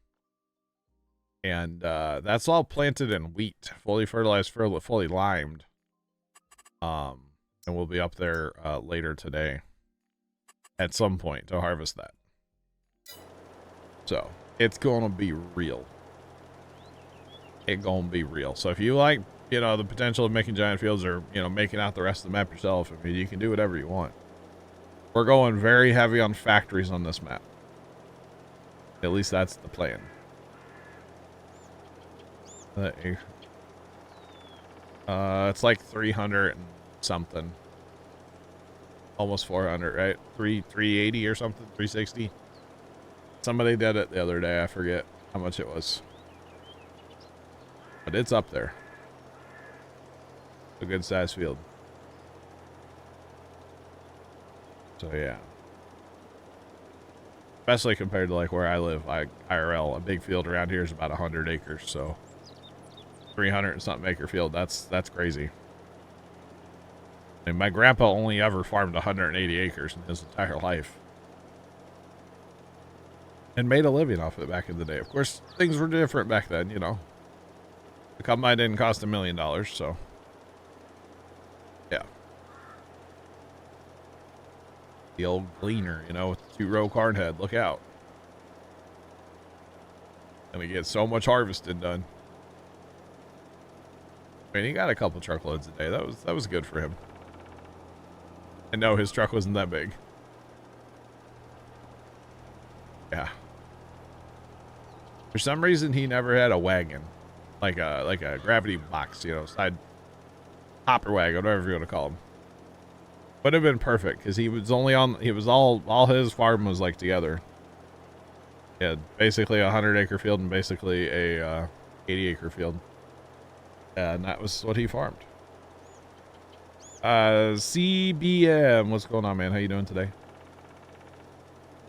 and that's all planted in wheat, fully fertilized, fully limed. And we'll be up there later today at some point to harvest that. So it's gonna be real. It's gonna be real. So if you like, you know, the potential of making giant fields, or, you know, making out the rest of the map yourself, I mean, you can do whatever you want. We're going very heavy on factories on this map. At least that's the plan. It's like 300 and something. Almost 400, right? 380 or something, 360. Somebody did it the other day. I forget how much it was. But it's up there. A good sized field. So yeah. Especially compared to like where I live, IRL, a big field around here is about 100 acres, so 300 and something acre field, that's crazy. And my grandpa only ever farmed 180 acres in his entire life. And made a living off of it back in the day. Of course, things were different back then, you know. The combine didn't cost $1 million, so yeah. The old gleaner, you know, with the 2-row card head. Look out. And we get so much harvested done. I mean, he got a couple truckloads a day. That was good for him. And no, his truck wasn't that big. Yeah. For some reason, he never had a wagon, like a gravity box, you know, side hopper wagon, whatever you want to call him. Would have been perfect because he was all his farm was like together. He had basically a 100-acre field and basically a 80-acre field, and that was what he farmed. CBM, what's going on, man? How you doing today?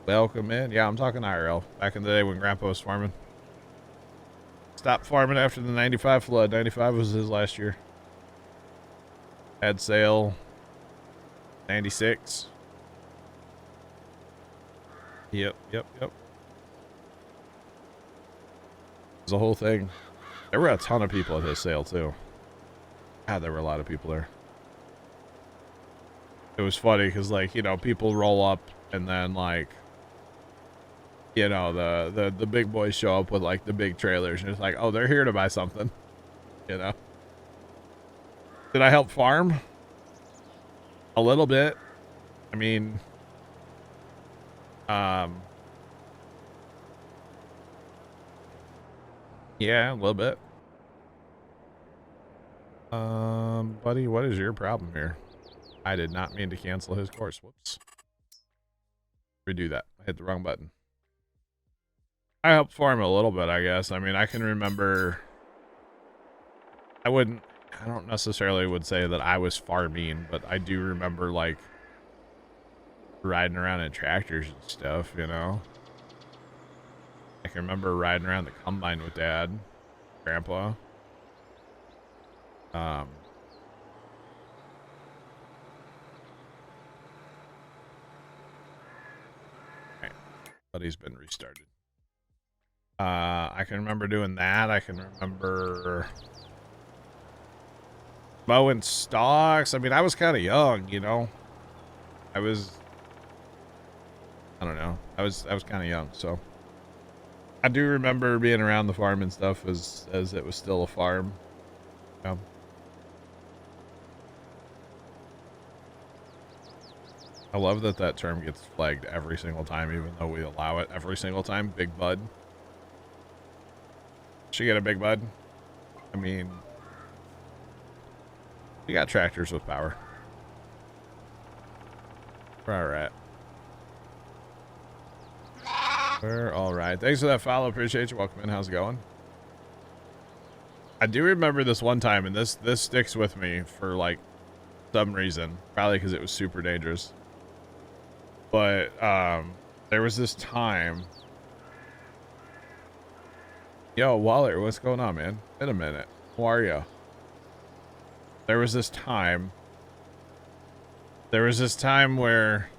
Welcome in. Yeah, I'm talking IRL. Back in the day when Grandpa was farming. Stopped farming after the 95 flood. 95 was his last year. Had sale 96. Yep. It was a whole thing. There were a ton of people at his sale too. God, there were a lot of people there. It was funny because, like, you know, people roll up and then, like, you know, the big boys show up with like the big trailers, and it's like, oh, they're here to buy something. You know? Did I help farm? A little bit. I mean, yeah, a little bit. Buddy, what is your problem here? I did not mean to cancel his course. Whoops. Redo that. I hit the wrong button. I helped farm a little bit, I guess. I mean, I can remember... I don't necessarily would say that I was farming, but I do remember, like, riding around in tractors and stuff, you know? I can remember riding around the combine with Dad, Grandpa. Right. Buddy's been restarted. I can remember doing that. I can remember mowing stalks. I mean, I was kind of young, you know. I don't know. I was kind of young, so I do remember being around the farm and stuff as it was still a farm. Yeah. I love that term gets flagged every single time, even though we allow it every single time. Big bud. Should get a big bud. I mean, you got tractors with power. We're all right. We're all right. Thanks for that follow. Appreciate you. Welcome in. How's it going? I do remember this one time, and this sticks with me for like some reason. Probably because it was super dangerous. But there was this time. Yo, Waller, what's going on, man? In a minute. How are you? There was this time where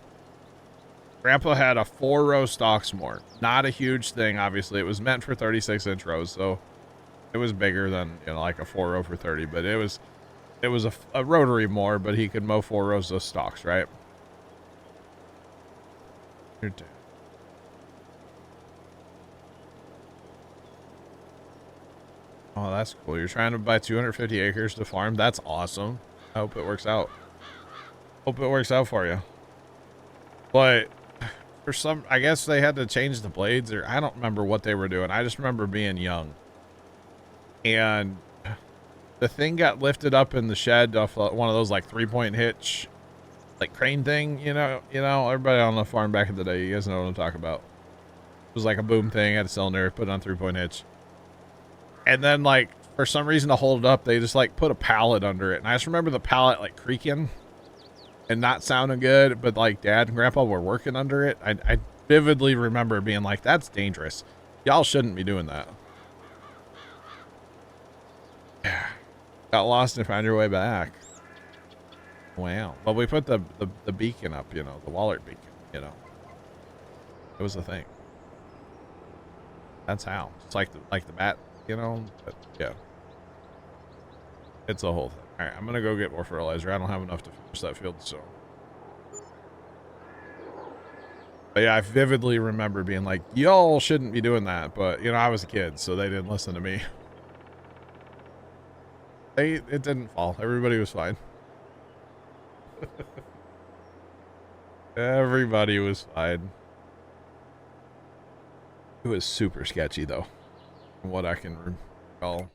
Grandpa had a 4-row Stocksmore. Not a huge thing, obviously. It was meant for 36-inch rows, so it was bigger than, you know, like a 4-row for 30. But it was a rotary more, but he could mow 4 rows of stalks, right? You're dead. Oh, that's cool. You're trying to buy 250 acres to farm? That's awesome. I hope it works out. Hope it works out for you. But for some, I guess they had to change the blades, or I don't remember what they were doing. I just remember being young. And the thing got lifted up in the shed off one of those like 3-point hitch, like crane thing, you know, everybody on the farm back in the day, you guys know what I'm talking about. It was like a boom thing, had a cylinder, put it on 3-point hitch. And then, like, for some reason to hold it up, they just, like, put a pallet under it. And I just remember the pallet, like, creaking and not sounding good. But, like, Dad and Grandpa were working under it. I vividly remember being like, that's dangerous. Y'all shouldn't be doing that. Yeah. Got lost and found your way back. Wow. Well, we put the beacon up, you know, the Wallert beacon, you know. It was a thing. That's how. It's like the bat. You know, but yeah, it's a whole thing. All right, I'm gonna go get more fertilizer. I don't have enough to finish that field, so. But yeah, I vividly remember being like, y'all shouldn't be doing that, but you know, I was a kid, so they didn't listen to me. It didn't fall. Everybody was fine. Everybody was fine. It was super sketchy though. From what I can recall.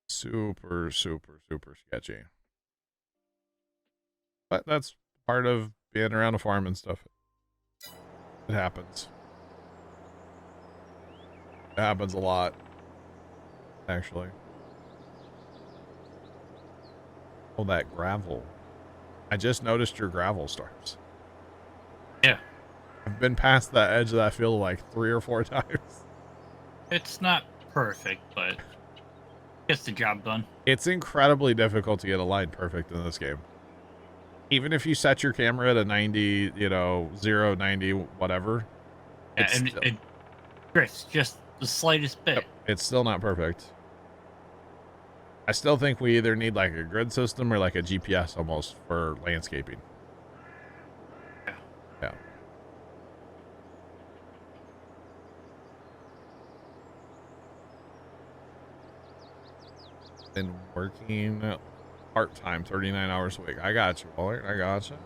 Super sketchy. But that's part of being around a farm and stuff. It happens. It happens a lot, actually. Oh, that gravel. I just noticed your gravel storms. Yeah. I've been past that edge of that field like 3 or 4 times. It's not perfect, but gets the job done. It's incredibly difficult to get a line perfect in this game. Even if you set your camera at a 90, you know, 0, 90, whatever. Yeah, and it drifts just the slightest bit. It's still not perfect. I still think we either need like a grid system or like a GPS almost for landscaping. Yeah. Been working part-time, 39 hours a week. I got you, Waller. I got you.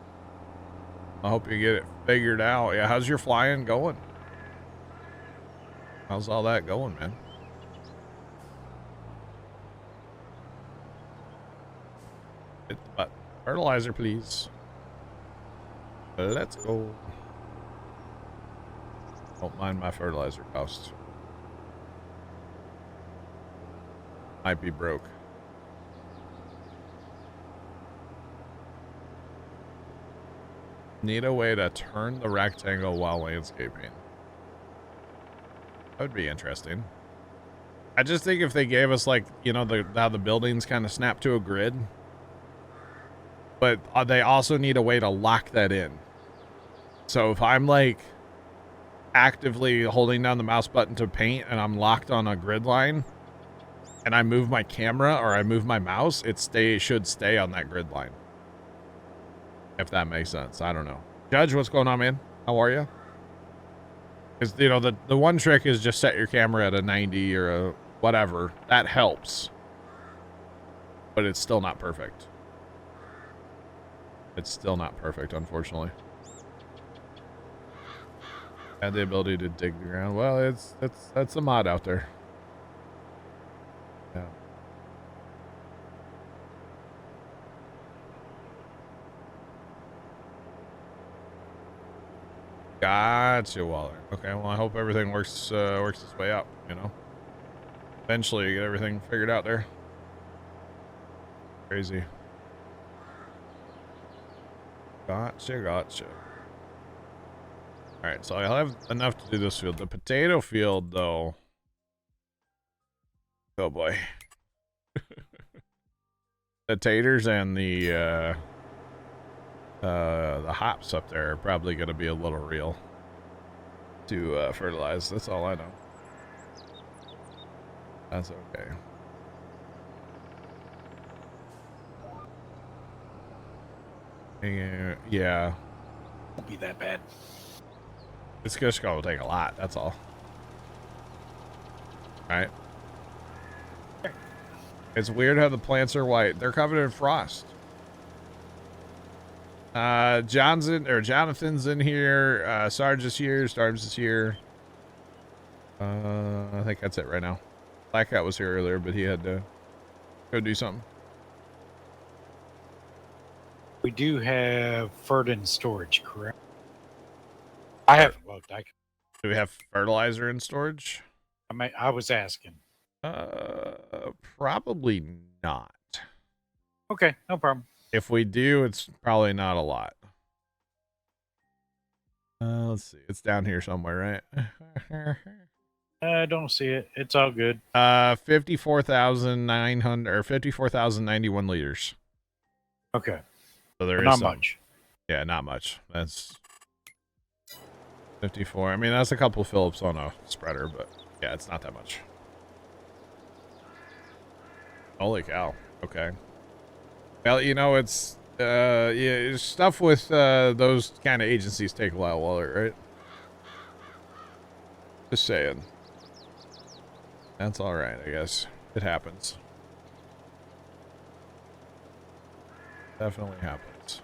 I hope you get it figured out. Yeah, how's your flying going? How's all that going, man? Hit the button. Fertilizer, please. Let's go. Don't mind my fertilizer costs. Might be broke. Need a way to turn the rectangle while landscaping. That would be interesting. I just think if they gave us, like, you know, how the buildings kind of snap to a grid. But they also need a way to lock that in. So if I'm, like, actively holding down the mouse button to paint and I'm locked on a grid line, and I move my camera or I move my mouse, it should stay on that grid line. If that makes sense. I don't know. Judge, what's going on, man? How are you? Because, you know, the one trick is just set your camera at a 90 or a whatever. That helps. But it's still not perfect. It's still not perfect, unfortunately. Had the ability to dig the ground. Well, that's a mod out there. Yeah. Gotcha, Waller. Okay, well, I hope everything works its way out, you know. Eventually, you get everything figured out there. Crazy. Gotcha. Alright, so I'll have enough to do this field. The potato field, though. Oh, boy. The taters and the hops up there are probably going to be a little real to fertilize. That's all I know. That's okay. Yeah. Won't be that bad. It's just going to take a lot. That's all. All right. It's weird how the plants are white. They're covered in frost. Jonathan's in here. Sarge is here. Starbs is here. I think that's it right now. Black Cat was here earlier, but he had to go do something. We do have fert in storage, correct? I haven't looked. Do we have fertilizer in storage? I was asking. Probably not. Okay, no problem. If we do, it's probably not a lot. Let's see. It's down here somewhere, right? I don't see it. It's all good. 54,900 or 54,091 liters. Okay. So there is not some. much. Yeah, not much. That's 54. I mean, that's a couple Phillips on a spreader, but yeah, it's not that much. Holy cow. Okay. Well, you know, it's yeah, stuff with those kind of agencies take a while, right? Just saying. That's all right, I guess. It happens. Definitely happens.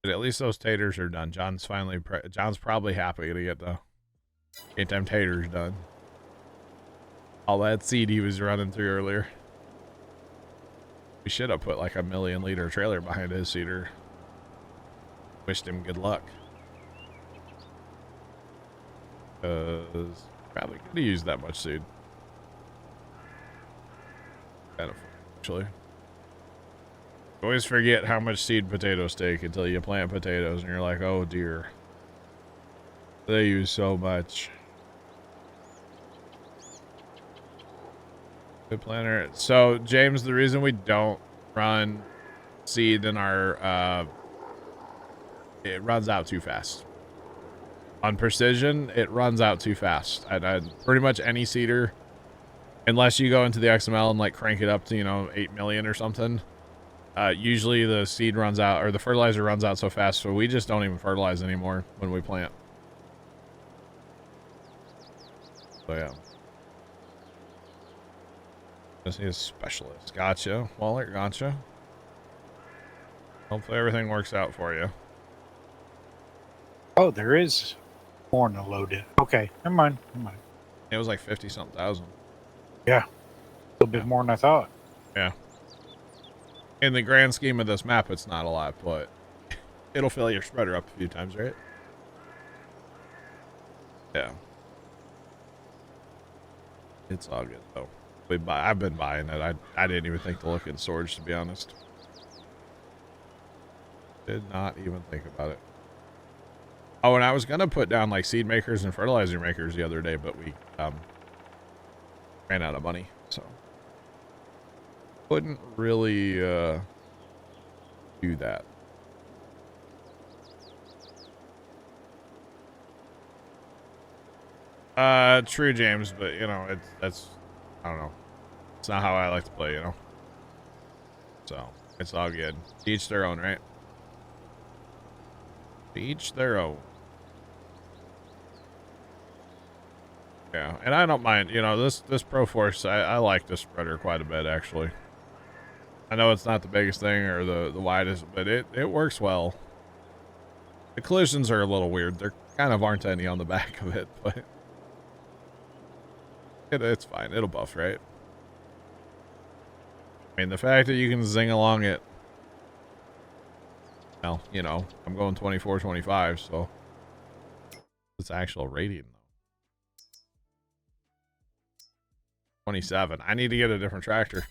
But at least those taters are done. John's probably happy to get them taters done. All that seed he was running through earlier. We should have put like a 1 million liter trailer behind his seeder. Wished him good luck. Because probably could have used that much seed. Kind of, actually. You always forget how much seed potatoes take until you plant potatoes and you're like, oh dear. They use so much. Good planner. So, James, the reason we don't run seed in our, it runs out too fast. On precision, it runs out too fast. Pretty much any seeder, unless you go into the XML and like crank it up to, 8 million or something, Usually the seed runs out, or the fertilizer runs out so fast, so we just don't even fertilize anymore when we plant. So yeah. Just need a specialist. Gotcha. Waller, gotcha. Hopefully everything works out for you. Oh, there is more than a loaded. Okay, never mind. Never mind. It was like 50-something thousand. Yeah, a little bit more than I thought. Yeah. In the grand scheme of this map, it's not a lot, but it'll fill your spreader up a few times, right? Yeah. It's all good though. I've been buying it. I didn't even think to look in storage, to be honest. Did not even think about it. Oh, and I was gonna put down like seed makers and fertilizer makers the other day, but we ran out of money, so couldn't really do that. True, James, but you know, that's I don't know. It's not how I like to play, you know. So it's all good. Each their own, right? Each their own. Yeah, and I don't mind, you know, this Pro Force, I like this spreader quite a bit, actually. I know it's not the biggest thing or the widest, but it works well. The collisions are a little weird. There kind of aren't any on the back of it, but it's fine. It'll buff, right? I mean, the fact that you can zing along it, well, you know, I'm going 24, 25, so it's actual rating, though. 27. I need to get a different tractor.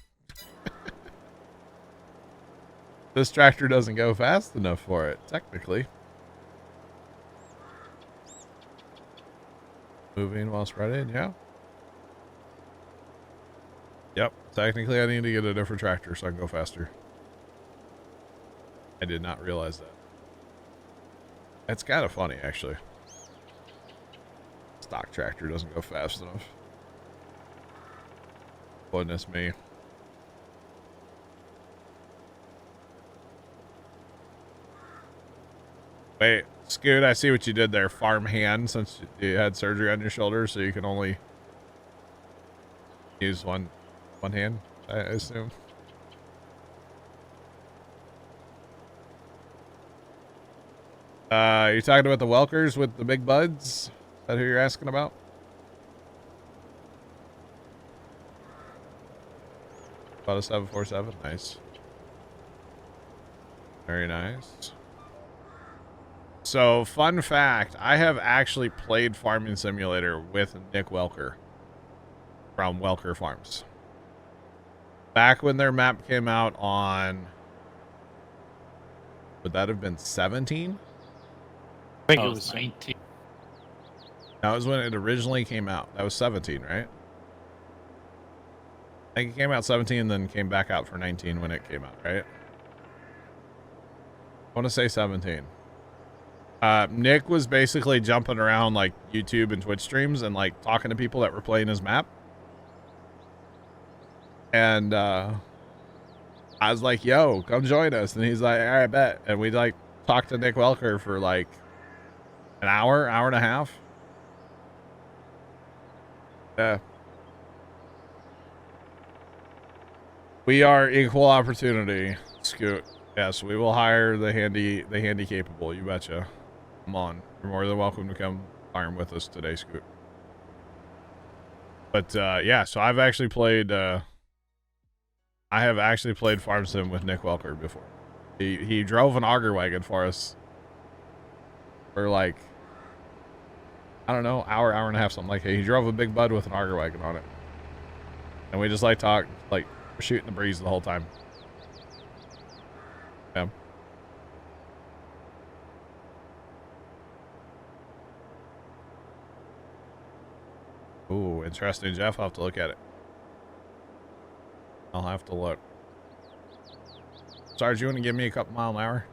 This tractor doesn't go fast enough for it, technically. Moving while spreading, yeah. Yep, technically I need to get a different tractor so I can go faster. I did not realize that. It's kind of funny, actually. Stock tractor doesn't go fast enough. Goodness me. Wait, Scoot, I see what you did there. Farm hand, since you had surgery on your shoulder, so you can only use one hand, I assume. You're talking about the Welkers with the big buds? Is that who you're asking about? About a 747, nice. Very nice. So, fun fact, I have actually played Farming Simulator with Nick Welker from Welker Farms. Back when their map came out on, would that have been 17? I think it was 19. That was when it originally came out. That was 17, right? I think it came out 17 and then came back out for 19 when it came out, right? I want to say 17. Nick was basically jumping around like YouTube and Twitch streams and like talking to people that were playing his map. And I was like, yo, come join us. And he's like, all right, bet. And we like talked to Nick Welker for like an hour and a half. Yeah. We are equal opportunity, Scoot. Yes, we will hire the handy capable, you betcha. Come on. You're more than welcome to come farm with us today, Scoot. But yeah, so I've actually played Farm Sim with Nick Welker before. He drove an auger wagon for us for like, I don't know, hour and a half, something like that. He drove a big bud with an auger wagon on it. And we just like talk, like shooting the breeze the whole time. Yeah. Ooh, interesting, Jeff. I'll have to look at it. I'll have to look. Sarge, you want to give me a couple mile an hour?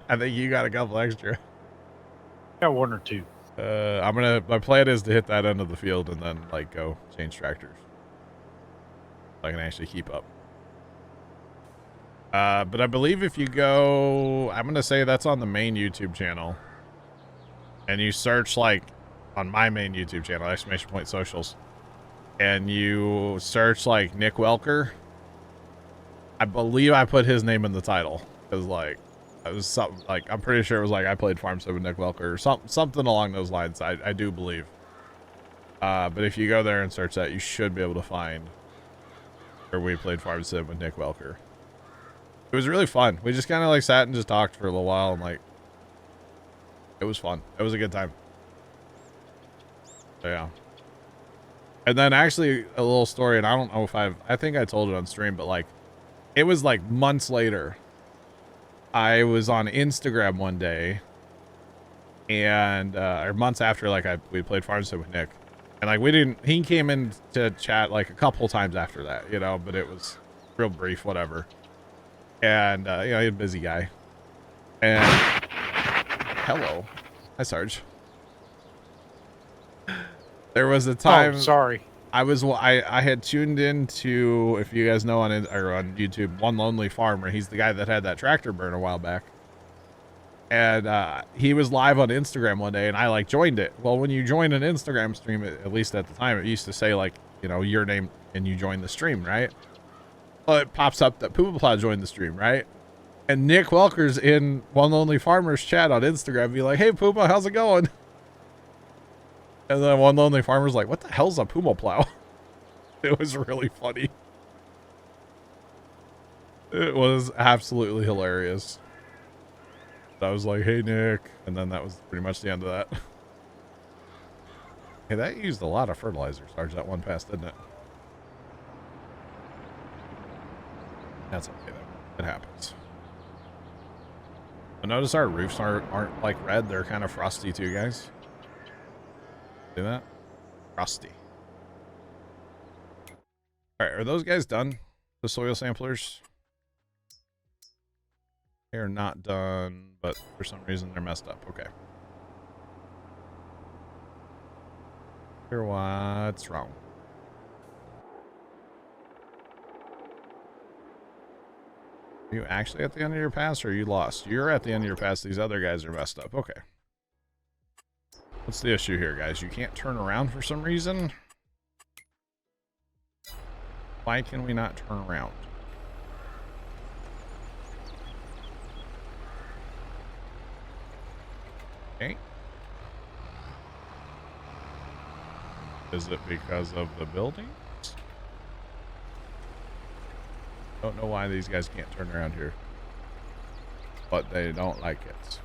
I think you got a couple extra. Got one or two. My plan is to hit that end of the field and then like go change tractors. So I can actually keep up. But I believe if you go, I'm going to say that's on the main YouTube channel. And you search, like, on my main YouTube channel, exclamation point socials. And you search, like, Nick Welker. I believe I put his name in the title. Because, like, it was something, like, I'm pretty sure it was like, I played Farm Sim with Nick Welker. Or something along those lines, I do believe. But if you go there and search that, you should be able to find where we played Farm Sim with Nick Welker. It was really fun. We just kind of, like, sat and just talked for a little while, and, like, it was fun. It was a good time. So, yeah. And then actually a little story, and I don't know if I think I told it on stream, but like, it was like months later. I was on Instagram one day, and or months after, like we played Farm Sim with Nick, and like he came in to chat like a couple times after that, you know, but it was real brief, whatever. And you know, he's a busy guy. And hello, hi Sarge. There was a time. Oh, sorry. I had tuned into, if you guys know on YouTube, One Lonely Farmer. He's the guy that had that tractor burn a while back. And he was live on Instagram one day, and I like joined it. Well, when you join an Instagram stream, at least at the time, it used to say like, you know, your name and you join the stream, right? Well, it pops up that Puma Plow joined the stream, right? And Nick Welker's in One Lonely Farmer's chat on Instagram, be like, "Hey Puma, how's it going?" And then One Lonely Farmer's like, "What the hell's a Puma Plow?" It was really funny. It was absolutely hilarious. I was like, "Hey Nick," and then that was pretty much the end of that. Hey, that used a lot of fertilizer, Sarge, that one pass, didn't it? That's okay though. It happens. I notice our roofs aren't like red, they're kind of frosty too, guys. See that? Frosty. Alright, are those guys done? The soil samplers? They are not done, but for some reason they're messed up. Okay. Hear what's wrong. Are you actually at the end of your pass, or are you lost? You're at the end of your pass. These other guys are messed up. Okay. What's the issue here, guys? You can't turn around for some reason? Why can we not turn around? Okay. Is it because of the buildings? Don't know why these guys can't turn around here. But they don't like it.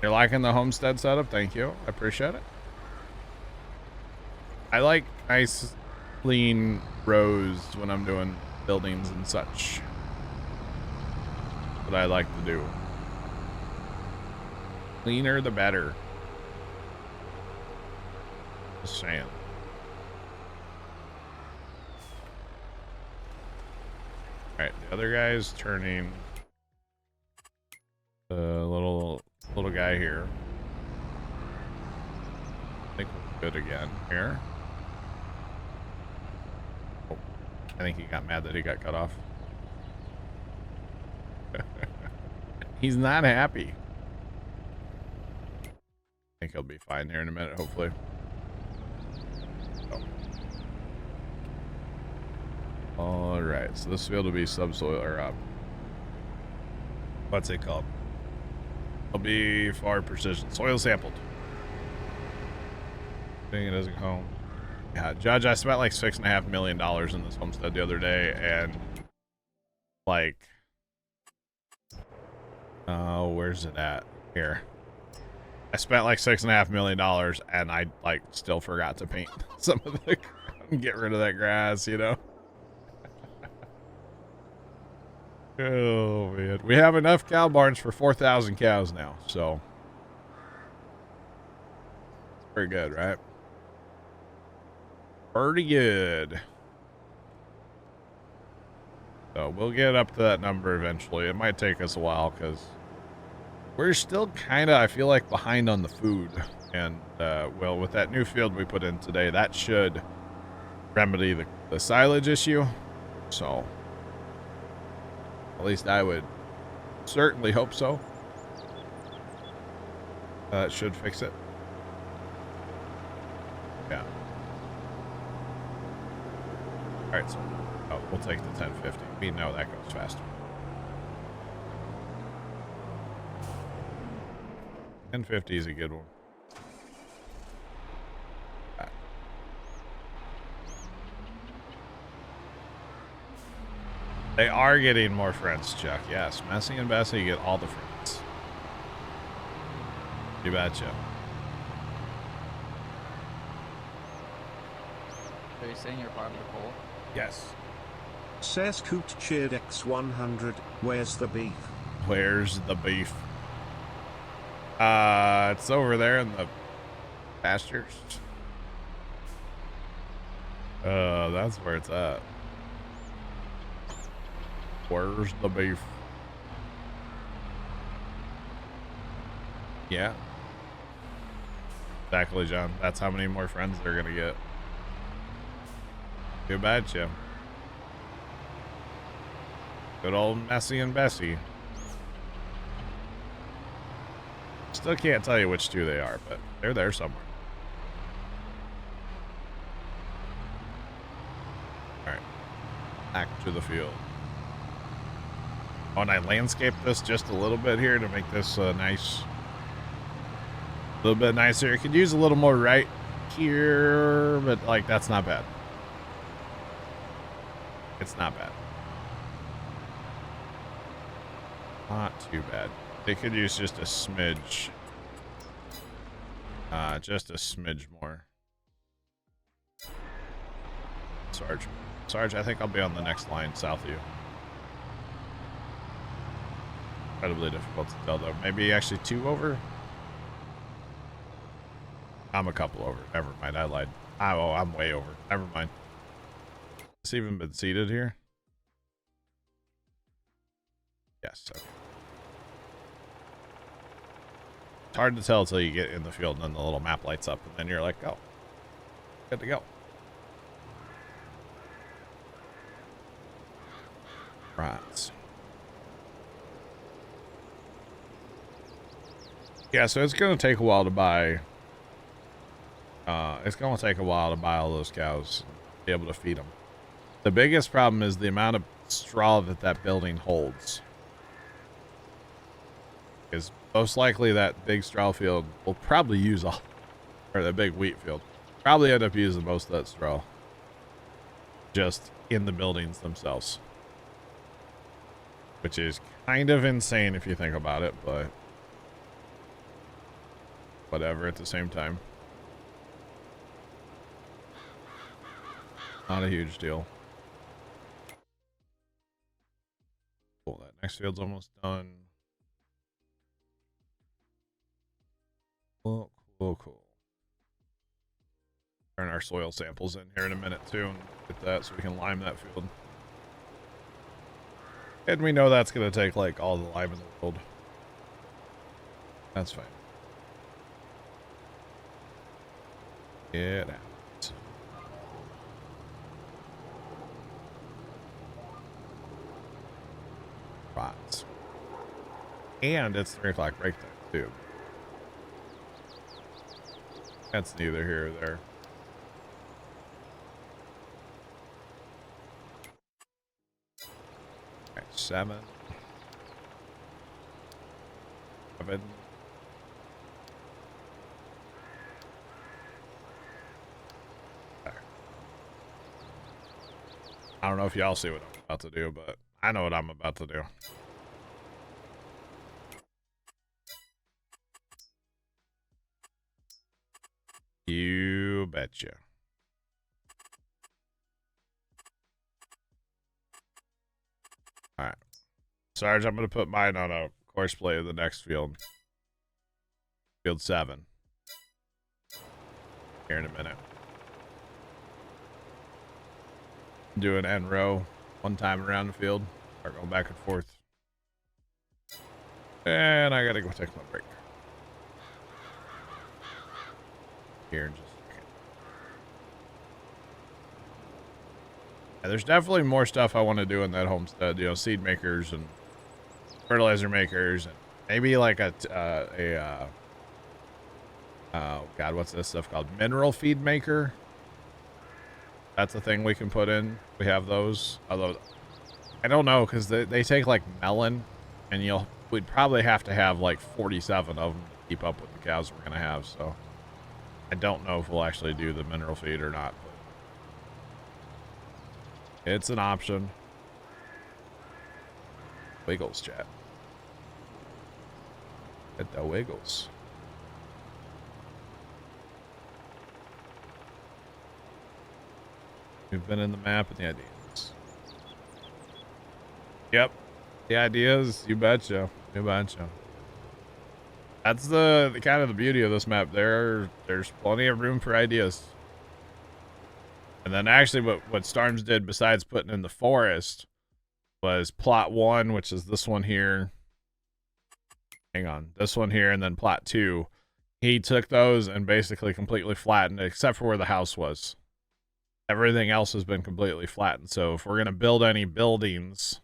You're liking the homestead setup? Thank you. I appreciate it. I like nice, clean rows when I'm doing buildings and such. What I like to do. Cleaner the better. Just saying. Alright, the other guy's turning the little guy here. I think we're good again here. Oh, I think he got mad that he got cut off. He's not happy. I think he'll be fine here in a minute, hopefully. Oh. Alright, so this field will be subsoil, or what's it called? It'll be far precision. Soil sampled. Thing it doesn't home. Yeah, Judge, I spent like $6.5 million in this homestead the other day, and like, oh, where's it at? Here. I spent like $6.5 million, and I like still forgot to paint some of the, get rid of that grass, you know. Oh man, we have enough cow barns for 4,000 cows now, so it's pretty good, right? Pretty good. So we'll get up to that number eventually. It might take us a while because we're still kind of, I feel like, behind on the food. And well, with that new field we put in today, that should remedy the silage issue. So at least I would certainly hope so. It should fix it. Yeah. All right, so we'll take the 1050. We know that goes faster. 1050 is a good one. They are getting more friends, Chuck. Yes, Messy and Bessie get all the friends. You betcha. Are you saying you're part of the poll? Yes. Says Coot cheered X100, where's the beef? Where's the beef? It's over there in the pastures. That's where it's at. Where's the beef? Yeah. Exactly, John. That's how many more friends they're gonna get. Too bad, you. Good old Messy and Bessie. Still can't tell you which two they are, but they're there somewhere. Alright. Back to the field. Oh, and I landscaped this just a little bit here to make this nice. A little bit nicer. It could use a little more right here, but like that's not bad. It's not bad. Not too bad. They could use just a smidge. Just a smidge more. Sarge, I think I'll be on the next line south of you. Incredibly difficult to tell though. Maybe actually 2 over? I'm a couple over. Never mind, I lied. Oh, I'm way over. Never mind. Has even been seated here? Yes, okay. It's hard to tell until you get in the field and then the little map lights up and then you're like, oh, good to go. Right. Yeah, so it's going to take a while to buy. It's going to take a while to buy all those cows and be able to feed them. The biggest problem is the amount of straw that building holds. Because most likely that big straw field will probably use all, or the big wheat field, probably end up using most of that straw. Just in the buildings themselves. Which is kind of insane if you think about it, but whatever at the same time. Not a huge deal. Cool, that next field's almost done. Cool, cool, cool. Turn our soil samples in here in a minute too and get that so we can lime that field. And we know that's going to take like all the lime in the world. That's fine. Get out. Right. And it's 3 o'clock break time too. That's neither here or there. Okay, 7. 7. Okay. I don't know if y'all see what I'm about to do, but I know what I'm about to do. You betcha. Alright. Sarge, I'm going to put mine on a course play of the next field. Field 7. Here in a minute. Do an end row one time around the field. Start going back and forth. And I got to go take my break. Here in just a second. Yeah, there's definitely more stuff I want to do in that homestead. You know, seed makers and fertilizer makers, and maybe like oh god, what's this stuff called? Mineral feed maker. That's a thing we can put in. We have those. Although I don't know, because they take like melon, and we'd probably have to have like 47 of them to keep up with the cows we're gonna have. So I don't know if we'll actually do the mineral feed or not. But it's an option. Wiggles, chat. At the wiggles. We've been in the map and the ideas. Yep. The ideas, you betcha. You betcha. That's the kind of the beauty of this map. There's plenty of room for ideas. And then actually what Storms did besides putting in the forest was plot 1, which is this one here. Hang on. This one here, and then plot 2. He took those and basically completely flattened, except for where the house was. Everything else has been completely flattened. So if we're going to build any buildings,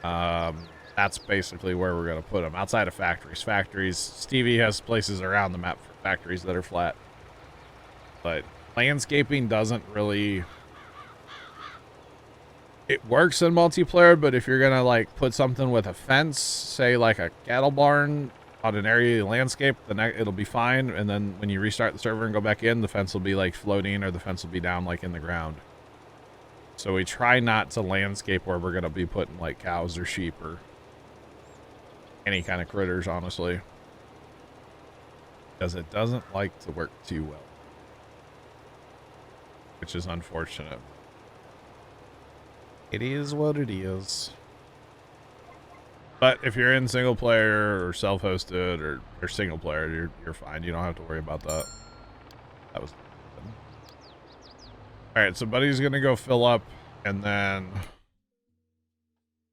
that's basically where we're going to put them. Outside of factories. Stevie has places around the map for factories that are flat. But landscaping doesn't really... It works in multiplayer, but if you're going to like put something with a fence, say like a cattle barn on an area landscape, then it'll be fine. And then when you restart the server and go back in, the fence will be like floating, or the fence will be down like in the ground. So we try not to landscape where we're going to be putting like cows or sheep or any kind of critters, honestly. Because it doesn't like to work too well. Which is unfortunate. It is what it is. But if you're in single player or self-hosted or single player, you're fine. You don't have to worry about that. That was... Alright, so Buddy's gonna go fill up and then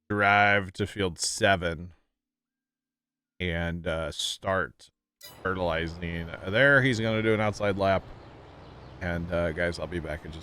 drive to field 7 and start fertilizing there. He's gonna do an outside lap. And guys, I'll be back in just